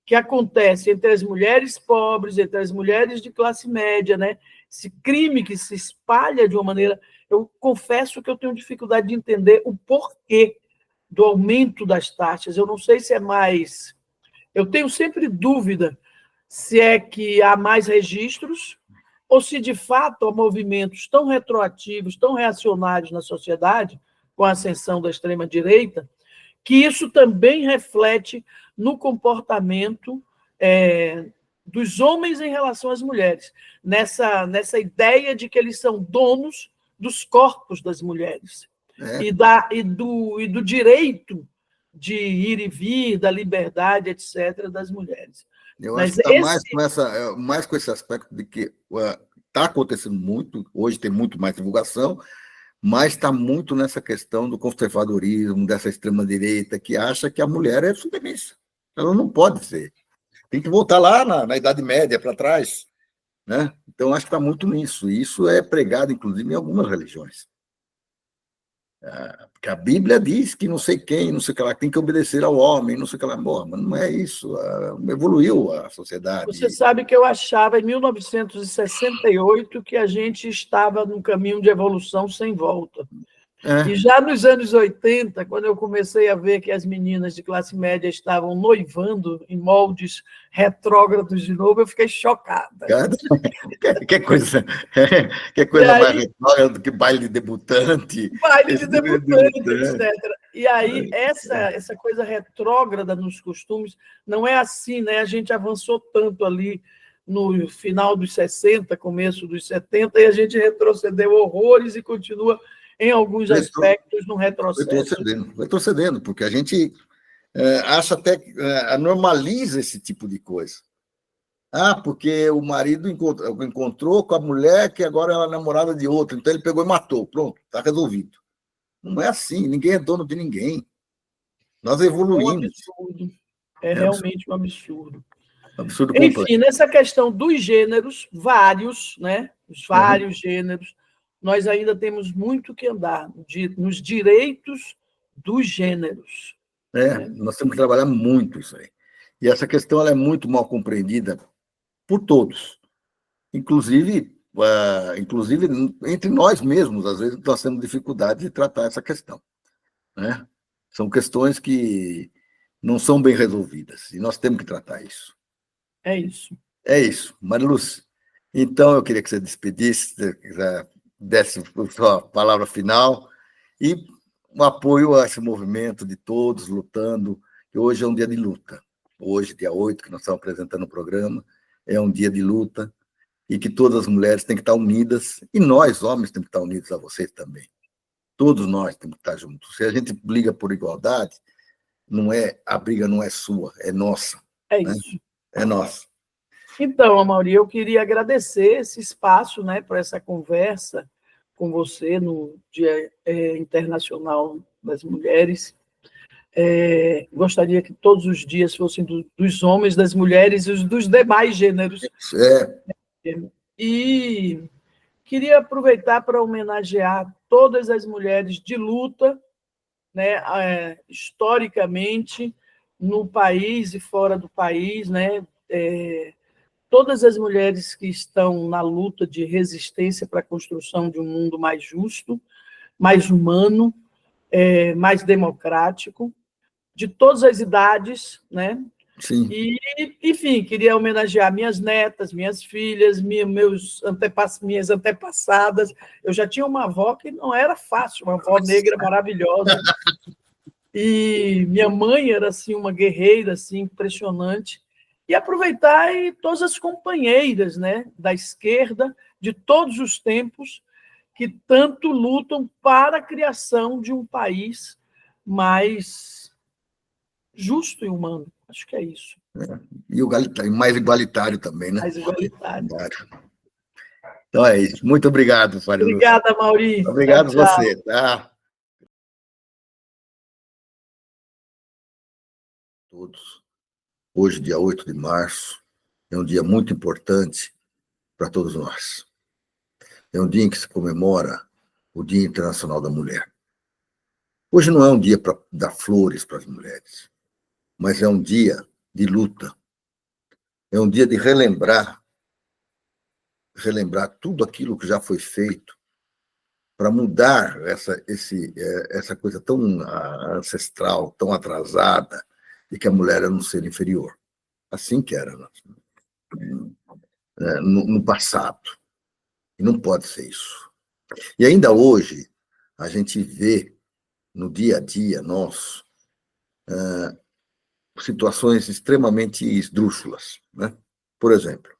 que acontece entre as mulheres pobres, entre as mulheres de classe média, né? Esse crime que se espalha de uma maneira... Eu confesso que eu tenho dificuldade de entender o porquê do aumento das taxas. Eu não sei se é mais... Eu tenho sempre dúvida se é que há mais registros ou se, de fato, há movimentos tão retroativos, tão reacionários na sociedade, com a ascensão da extrema-direita, que isso também reflete no comportamento dos homens em relação às mulheres, nessa ideia de que eles são donos dos corpos das mulheres e do direito de ir e vir, da liberdade, etc., das mulheres. Eu acho que está mais com esse aspecto de que está acontecendo muito, hoje tem muito mais divulgação, mas está muito nessa questão do conservadorismo, dessa extrema-direita, que acha que a mulher é submissa. Ela não pode ser. Tem que voltar lá na Idade Média, para trás. Né? Então, acho que está muito nisso. E isso é pregado, inclusive, em algumas religiões. Porque a Bíblia diz que não sei quem, não sei o que lá, tem que obedecer ao homem, não sei o que lá. Bom, mas não é isso. Evoluiu a sociedade. Você sabe que eu achava, em 1968, que a gente estava num caminho de evolução sem volta. E já nos anos 80, quando eu comecei a ver que as meninas de classe média estavam noivando em moldes retrógrados de novo, eu fiquei chocada. Que coisa mais retrógrada do que baile de debutante. Baile de debutante, etc. E aí, essa coisa retrógrada nos costumes não é assim, né? A gente avançou tanto ali no final dos 60, começo dos 70, e a gente retrocedeu horrores e continua, em alguns aspectos, no retrocesso. Retrocedendo, porque a gente acha até que normaliza esse tipo de coisa. Porque o marido encontrou com a mulher que agora ela é namorada de outro, então ele pegou e matou. Pronto, está resolvido. Não é assim, ninguém é dono de ninguém. Nós evoluímos. É um absurdo. Realmente um absurdo. Absurdo completo. Enfim, nessa questão dos gêneros, vários, né? Os vários gêneros, nós ainda temos muito que andar nos direitos dos gêneros. Nós temos que trabalhar muito isso aí. E essa questão ela é muito mal compreendida por todos, inclusive entre nós mesmos, às vezes nós temos dificuldade de tratar essa questão, né? São questões que não são bem resolvidas, e nós temos que tratar isso. É isso. É isso. Mariluz, então eu queria que você despedisse, desse a sua palavra final, e um apoio a esse movimento de todos lutando, que hoje é um dia de luta. Hoje, dia 8, que nós estamos apresentando o programa, é um dia de luta, e que todas as mulheres têm que estar unidas, e nós, homens, temos que estar unidos a vocês também. Todos nós temos que estar juntos. Se a gente briga por igualdade, a briga não é sua, é nossa. É né? isso. É nossa. Então, Amaury, eu queria agradecer esse espaço, né, para essa conversa com você no Dia Internacional das Mulheres. Gostaria que todos os dias fossem dos homens, das mulheres e dos demais gêneros. E queria aproveitar para homenagear todas as mulheres de luta, né, historicamente, no país e fora do país, né, todas as mulheres que estão na luta de resistência para a construção de um mundo mais justo, mais humano, mais democrático, de todas as idades, né? Sim. E, enfim, queria homenagear minhas netas, minhas filhas, minhas antepassadas. Eu já tinha uma avó que não era fácil, uma avó negra maravilhosa. E minha mãe era assim uma guerreira assim impressionante. E aproveitar todas as companheiras, né, da esquerda de todos os tempos que tanto lutam para a criação de um país mais justo e humano. Acho que é isso. E mais igualitário também, né? Mais igualitário. Então é isso. Muito obrigado, Mariluz. Obrigada, Mauri. Obrigado tchau, você. Tá? Todos. Hoje, dia 8 de março, é um dia muito importante para todos nós. É um dia em que se comemora o Dia Internacional da Mulher. Hoje não é um dia para dar flores para as mulheres, mas é um dia de luta. É um dia de relembrar tudo aquilo que já foi feito para mudar essa coisa tão ancestral, tão atrasada, de que a mulher era um ser inferior. Assim que era no passado. E não pode ser isso. E ainda hoje, a gente vê no dia a dia nosso situações extremamente esdrúxulas. Né? Por exemplo,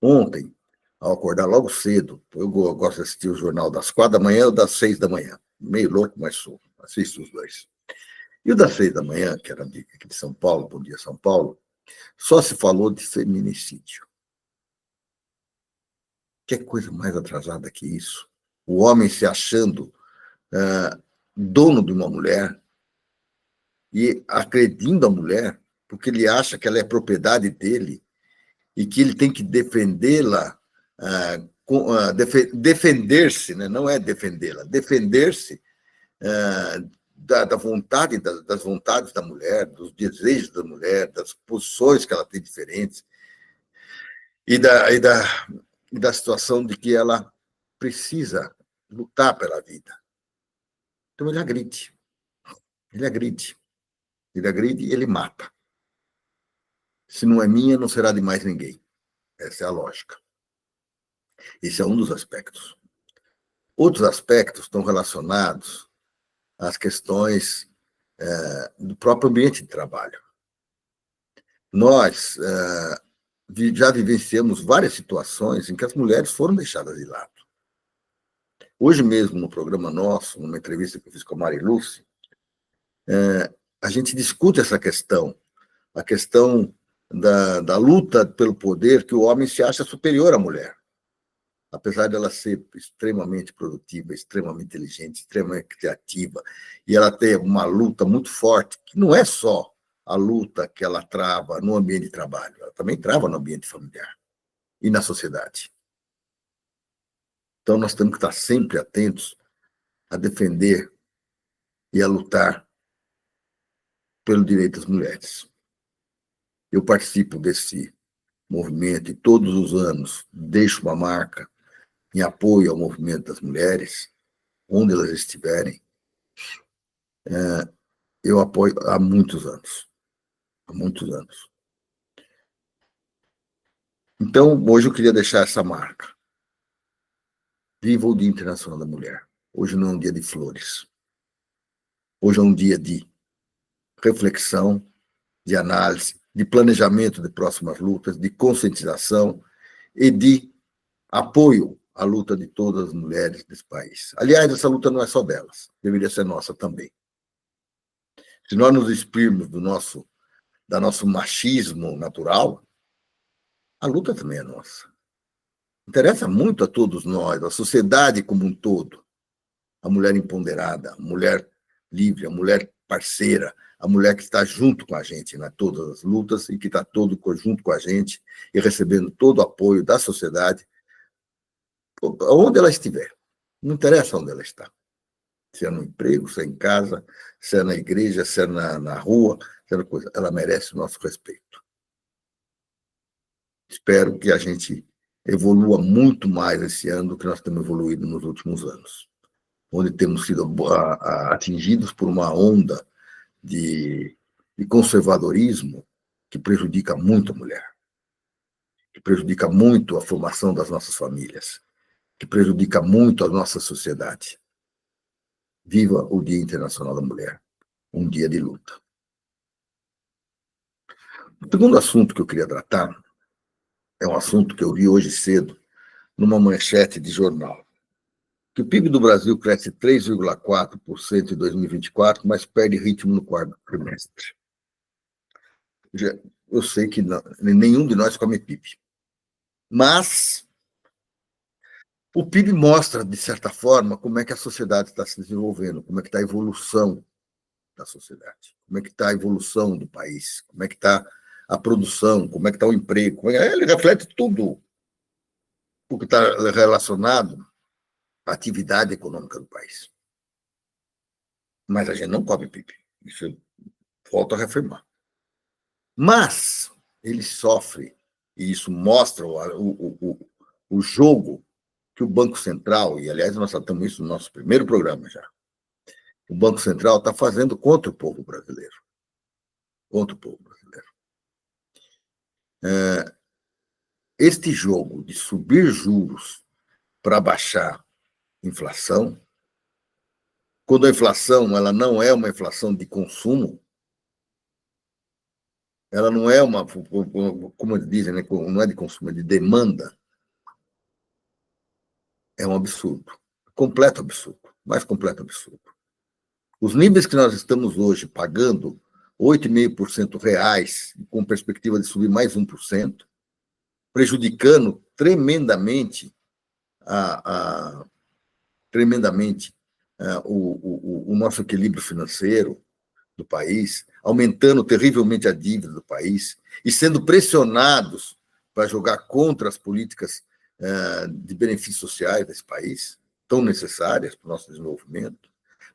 ontem, ao acordar logo cedo, eu gosto de assistir o jornal das 4 da manhã ou das 6 da manhã. Meio louco, mas sou. Assisto os dois. E o das 6 da manhã, que era aqui de São Paulo, Bom Dia São Paulo, só se falou de feminicídio. Que coisa mais atrasada que isso? O homem se achando dono de uma mulher e agredindo a mulher porque ele acha que ela é propriedade dele e que ele tem que defendê-la, defender-se, né? Não é defendê-la, defender-se da vontade, das vontades da mulher, dos desejos da mulher, das posições que ela tem diferentes e da situação de que ela precisa lutar pela vida. Então ele agride. Ele agride. Ele agride e ele mata. Se não é minha, não será de mais ninguém. Essa é a lógica. Esse é um dos aspectos. Outros aspectos estão relacionados às questões do próprio ambiente de trabalho. Nós já vivenciamos várias situações em que as mulheres foram deixadas de lado. Hoje mesmo, no programa nosso, numa entrevista que eu fiz com a Mariluz, a gente discute essa questão, a questão da luta pelo poder, que o homem se acha superior à mulher. Apesar dela ser extremamente produtiva, extremamente inteligente, extremamente criativa, e ela ter uma luta muito forte, que não é só a luta que ela trava no ambiente de trabalho, ela também trava no ambiente familiar e na sociedade. Então, nós temos que estar sempre atentos a defender e a lutar pelo direito das mulheres. Eu participo desse movimento e todos os anos deixo uma marca em apoio ao movimento das mulheres, onde elas estiverem. Eu apoio há muitos anos. Há muitos anos. Então, hoje eu queria deixar essa marca. Viva o Dia Internacional da Mulher. Hoje não é um dia de flores. Hoje é um dia de reflexão, de análise, de planejamento de próximas lutas, de conscientização e de apoio à luta de todas as mulheres desse país. Aliás, essa luta não é só delas, deveria ser nossa também. Se nós nos despirmos do nosso machismo natural, a luta também é nossa. Interessa muito a todos nós, a sociedade como um todo, a mulher empoderada, a mulher livre, a mulher parceira, a mulher que está junto com a gente em todas as lutas e que está todo junto com a gente e recebendo todo o apoio da sociedade, onde ela estiver. Não interessa onde ela está. Se é no emprego, se é em casa, se é na igreja, se é na rua, se é na coisa. Ela merece o nosso respeito. Espero que a gente evolua muito mais esse ano do que nós temos evoluído nos últimos anos, onde temos sido atingidos por uma onda de conservadorismo que prejudica muito a mulher, que prejudica muito a formação das nossas famílias, que prejudica muito a nossa sociedade. Viva o Dia Internacional da Mulher, um dia de luta. O segundo assunto que eu queria tratar é um assunto que eu vi hoje cedo numa manchete de jornal, que o PIB do Brasil cresce 3,4% em 2024, mas perde ritmo no quarto trimestre. Eu sei que nenhum de nós come PIB, mas o PIB mostra, de certa forma, como é que a sociedade está se desenvolvendo, como é que está a evolução da sociedade, como é que está a evolução do país, como é que está a produção, como é que está o emprego. Ele reflete tudo o que está relacionado à atividade econômica do país. Mas a gente não come PIB, isso eu volto a reafirmar. Mas ele sofre, e isso mostra o jogo que o Banco Central, e aliás nós tratamos isso no nosso primeiro programa já, o Banco Central está fazendo contra o povo brasileiro. Contra o povo brasileiro. Este jogo de subir juros para baixar inflação, quando a inflação ela não é uma inflação de consumo, ela não é uma, como dizem, né, não é de consumo, é de demanda, é um absurdo. Completo absurdo. Mais completo absurdo. Os níveis que nós estamos hoje pagando 8,5% reais, com perspectiva de subir mais 1%, prejudicando tremendamente o nosso equilíbrio financeiro do país, aumentando terrivelmente a dívida do país e sendo pressionados para jogar contra as políticas de benefícios sociais desse país, tão necessárias para o nosso desenvolvimento,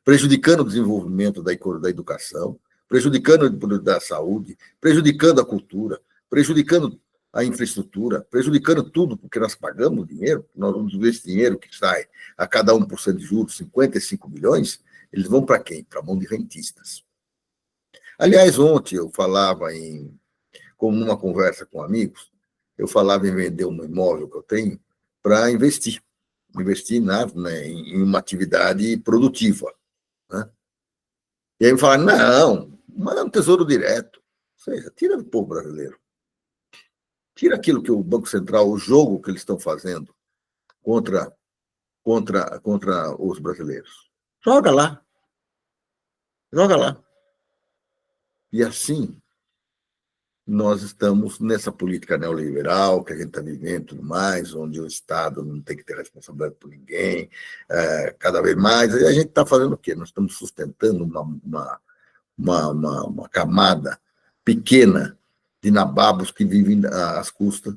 prejudicando o desenvolvimento da educação, prejudicando da saúde, prejudicando a cultura, prejudicando a infraestrutura, prejudicando tudo, porque nós pagamos dinheiro, nós vamos ver esse dinheiro que sai a cada 1% de juros, 55 bilhões, eles vão para quem? Para a mão de rentistas. Aliás, ontem eu falava como numa conversa com amigos, eu falava em vender um imóvel que eu tenho para investir em uma atividade produtiva. Né? E aí me falaram, não, mas é um tesouro direto. Ou seja, tira do povo brasileiro. Tira aquilo que o Banco Central, o jogo que eles estão fazendo contra os brasileiros. Joga lá. Joga lá. E assim, nós estamos nessa política neoliberal que a gente está vivendo e tudo mais, onde o Estado não tem que ter responsabilidade por ninguém, cada vez mais. E a gente está fazendo o quê? Nós estamos sustentando uma camada pequena de nababos que vivem às custas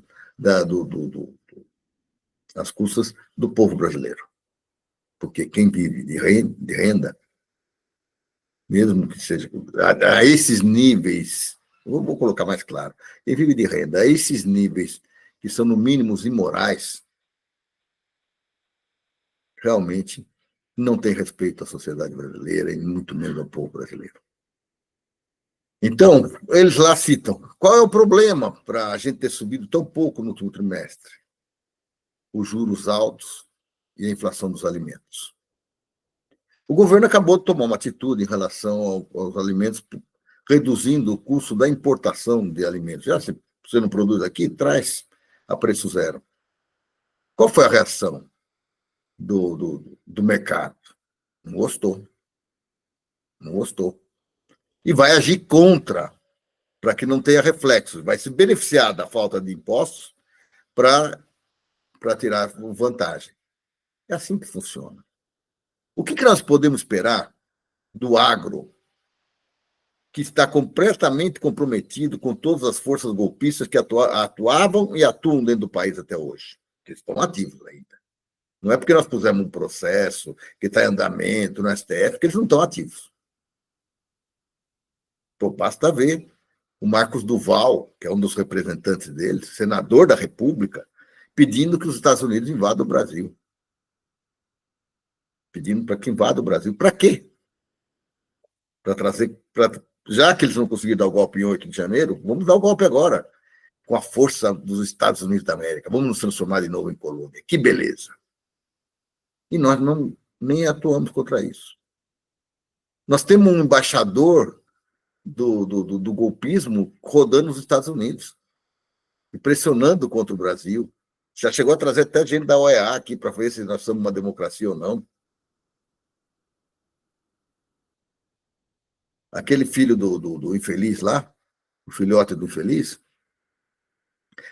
às custas do povo brasileiro. Porque quem vive de renda, mesmo que seja a esses níveis, vou colocar mais claro, quem vive de renda, a esses níveis que são, no mínimo, imorais, realmente não tem respeito à sociedade brasileira e muito menos ao povo brasileiro. Então, eles lá citam, qual é o problema para a gente ter subido tão pouco no último trimestre? Os juros altos e a inflação dos alimentos. O governo acabou de tomar uma atitude em relação aos alimentos, reduzindo o custo da importação de alimentos. Já se você não produz aqui, traz a preço zero. Qual foi a reação do mercado? Não gostou. Não gostou. E vai agir contra, para que não tenha reflexos. Vai se beneficiar da falta de impostos para tirar vantagem. É assim que funciona. O que nós podemos esperar do agro, que está completamente comprometido com todas as forças golpistas que atuavam e atuam dentro do país até hoje? Eles estão ativos ainda. Não é porque nós pusemos um processo que está em andamento no STF que eles não estão ativos. Pô, basta ver o Marcos Duval, que é um dos representantes deles, senador da República, pedindo que os Estados Unidos invadam o Brasil. Pedindo para que invada o Brasil. Para quê? Para trazer. Já que eles não conseguiram dar o golpe em 8 de janeiro, vamos dar o golpe agora, com a força dos Estados Unidos da América. Vamos nos transformar de novo em colônia. Que beleza! E nós nem atuamos contra isso. Nós temos um embaixador do golpismo rodando nos Estados Unidos e pressionando contra o Brasil. Já chegou a trazer até gente da OEA aqui para ver se nós somos uma democracia ou não. Aquele filho do infeliz lá, o filhote do infeliz,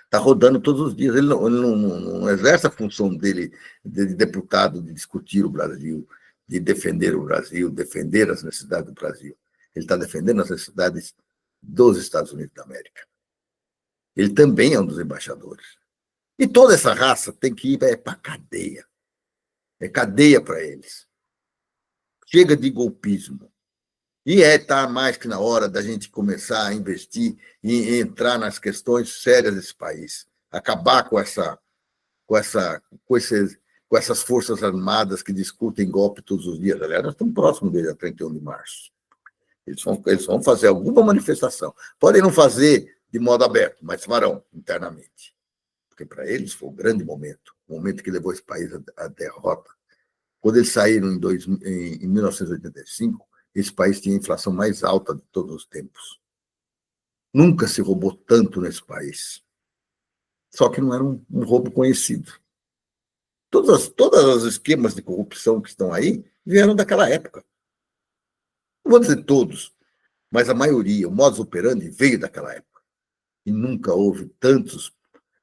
está rodando todos os dias. Ele não exerce a função dele de deputado, de discutir o Brasil, de defender o Brasil, defender as necessidades do Brasil. Ele está defendendo as necessidades dos Estados Unidos da América. Ele também é um dos embaixadores. E toda essa raça tem que ir para a cadeia. É cadeia para eles. Chega de golpismo. E está mais que na hora da gente começar a investir e entrar nas questões sérias desse país. Acabar com essas forças armadas que discutem golpe todos os dias. Aliás, nós estamos próximos dele, a 31 de março. Eles vão fazer alguma manifestação. Podem não fazer de modo aberto, mas farão internamente. Porque para eles foi um grande momento, o momento que levou esse país à derrota. Quando eles saíram em 1985, esse país tinha a inflação mais alta de todos os tempos. Nunca se roubou tanto nesse país. Só que não era um roubo conhecido. Todos os esquemas de corrupção que estão aí vieram daquela época. Não vou dizer todos, mas a maioria, o modus operandi veio daquela época. E nunca houve tantos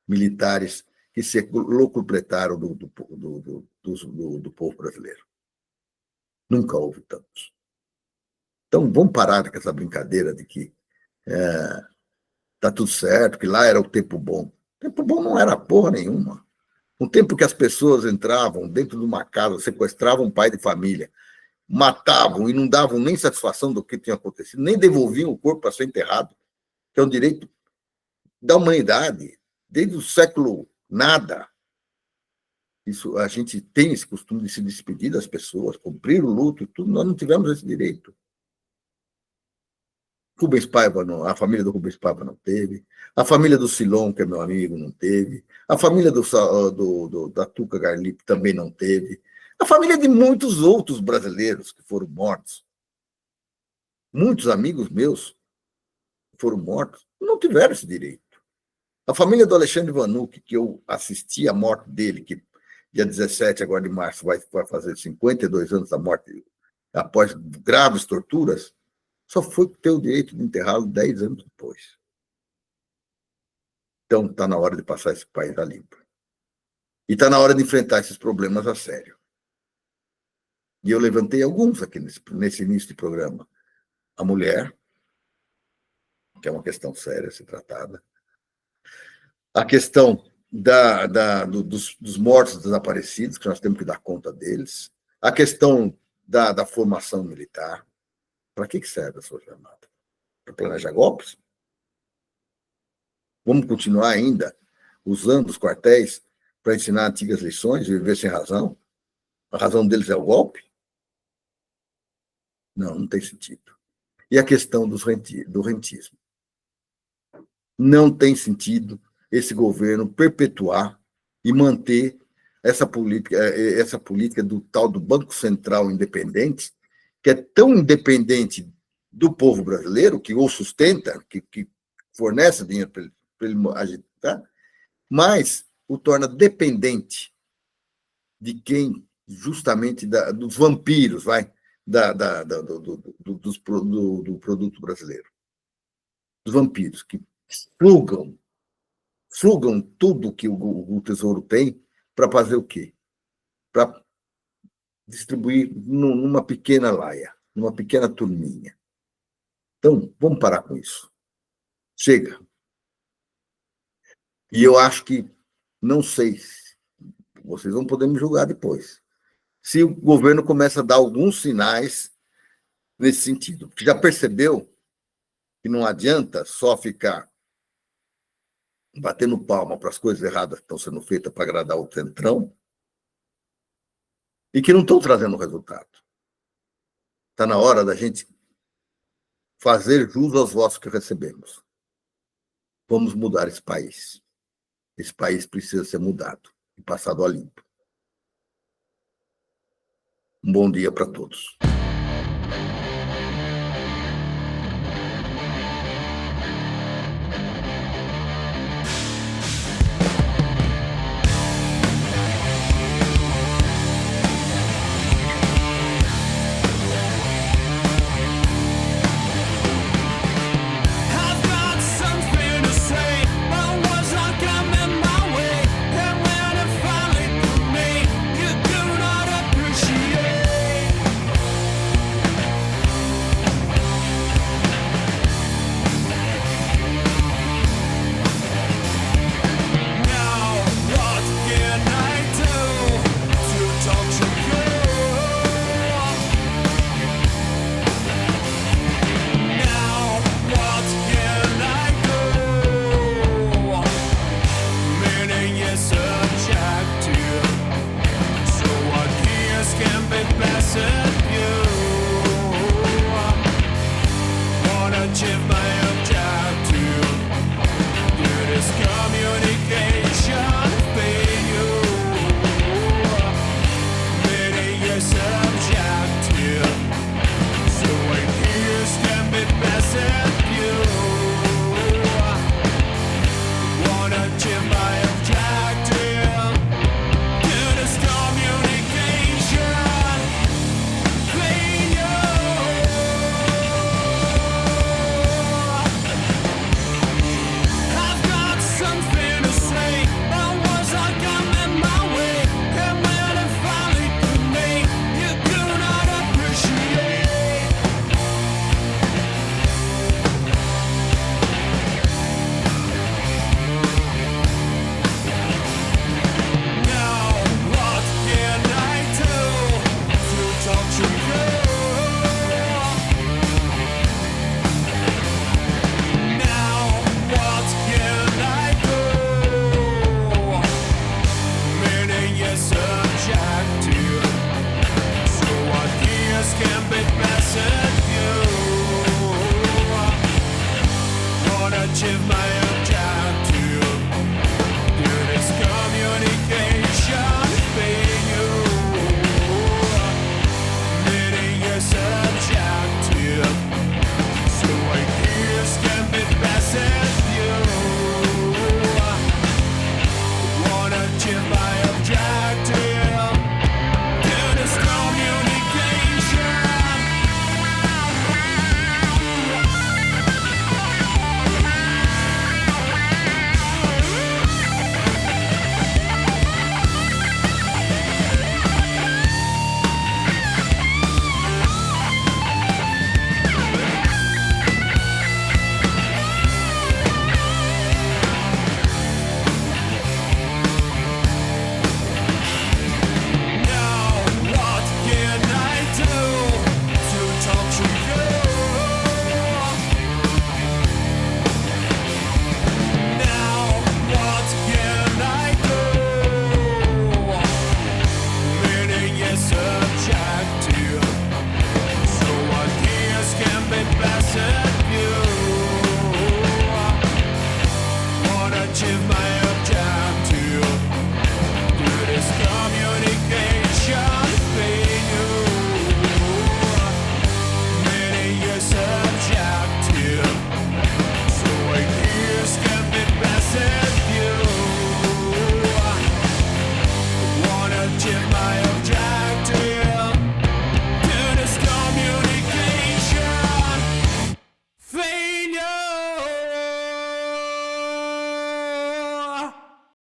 militares que se locupletaram do povo brasileiro. Nunca houve tantos. Então, vamos parar com essa brincadeira de que está tudo certo, que lá era o tempo bom. O tempo bom não era porra nenhuma. Um tempo que as pessoas entravam dentro de uma casa, sequestravam um pai de família, matavam e não davam nem satisfação do que tinha acontecido, nem devolviam o corpo para ser enterrado, que é um direito da humanidade, desde o século nada. Isso, a gente tem esse costume de se despedir das pessoas, cumprir o luto, tudo, nós não tivemos esse direito. Rubens Paiva, a família do Rubens Paiva não teve, a família do Silon, que é meu amigo, não teve, a família da Tuca Garlipe também não teve, a família de muitos outros brasileiros que foram mortos. Muitos amigos meus foram mortos, não tiveram esse direito. A família do Alexandre Vanucci, que eu assisti a morte dele, que dia 17 agora de março vai fazer 52 anos da morte, após graves torturas, só foi ter o direito de enterrá-lo 10 anos depois. Então, está na hora de passar esse país a limpo. E está na hora de enfrentar esses problemas a sério. E eu levantei alguns aqui nesse início de programa. A mulher, que é uma questão séria a ser tratada. A questão dos mortos desaparecidos, que nós temos que dar conta deles, a questão da formação militar. Para que serve a Força Armada? Para planejar golpes? Vamos continuar ainda usando os quartéis para ensinar antigas lições e viver sem razão? A razão deles é o golpe? Não tem sentido. E a questão do rentismo? Não tem sentido esse governo perpetuar e manter essa política do tal do Banco Central independente, que é tão independente do povo brasileiro, que o sustenta, que fornece dinheiro para ele agitar, mas o torna dependente de quem, justamente, dos vampiros, do produto brasileiro. Dos vampiros, que sugam tudo que o Tesouro tem para fazer o quê? Para distribuir numa pequena laia, numa pequena turminha. Então, vamos parar com isso. Chega. E eu acho que, não sei, vocês vão poder me julgar depois, se o governo começa a dar alguns sinais nesse sentido. Porque já percebeu que não adianta só ficar batendo palma para as coisas erradas que estão sendo feitas para agradar o centrão e que não estão trazendo resultado. Está na hora da gente fazer jus aos votos que recebemos. Vamos mudar esse país. Esse país precisa ser mudado e passado a limpo. Um bom dia para todos.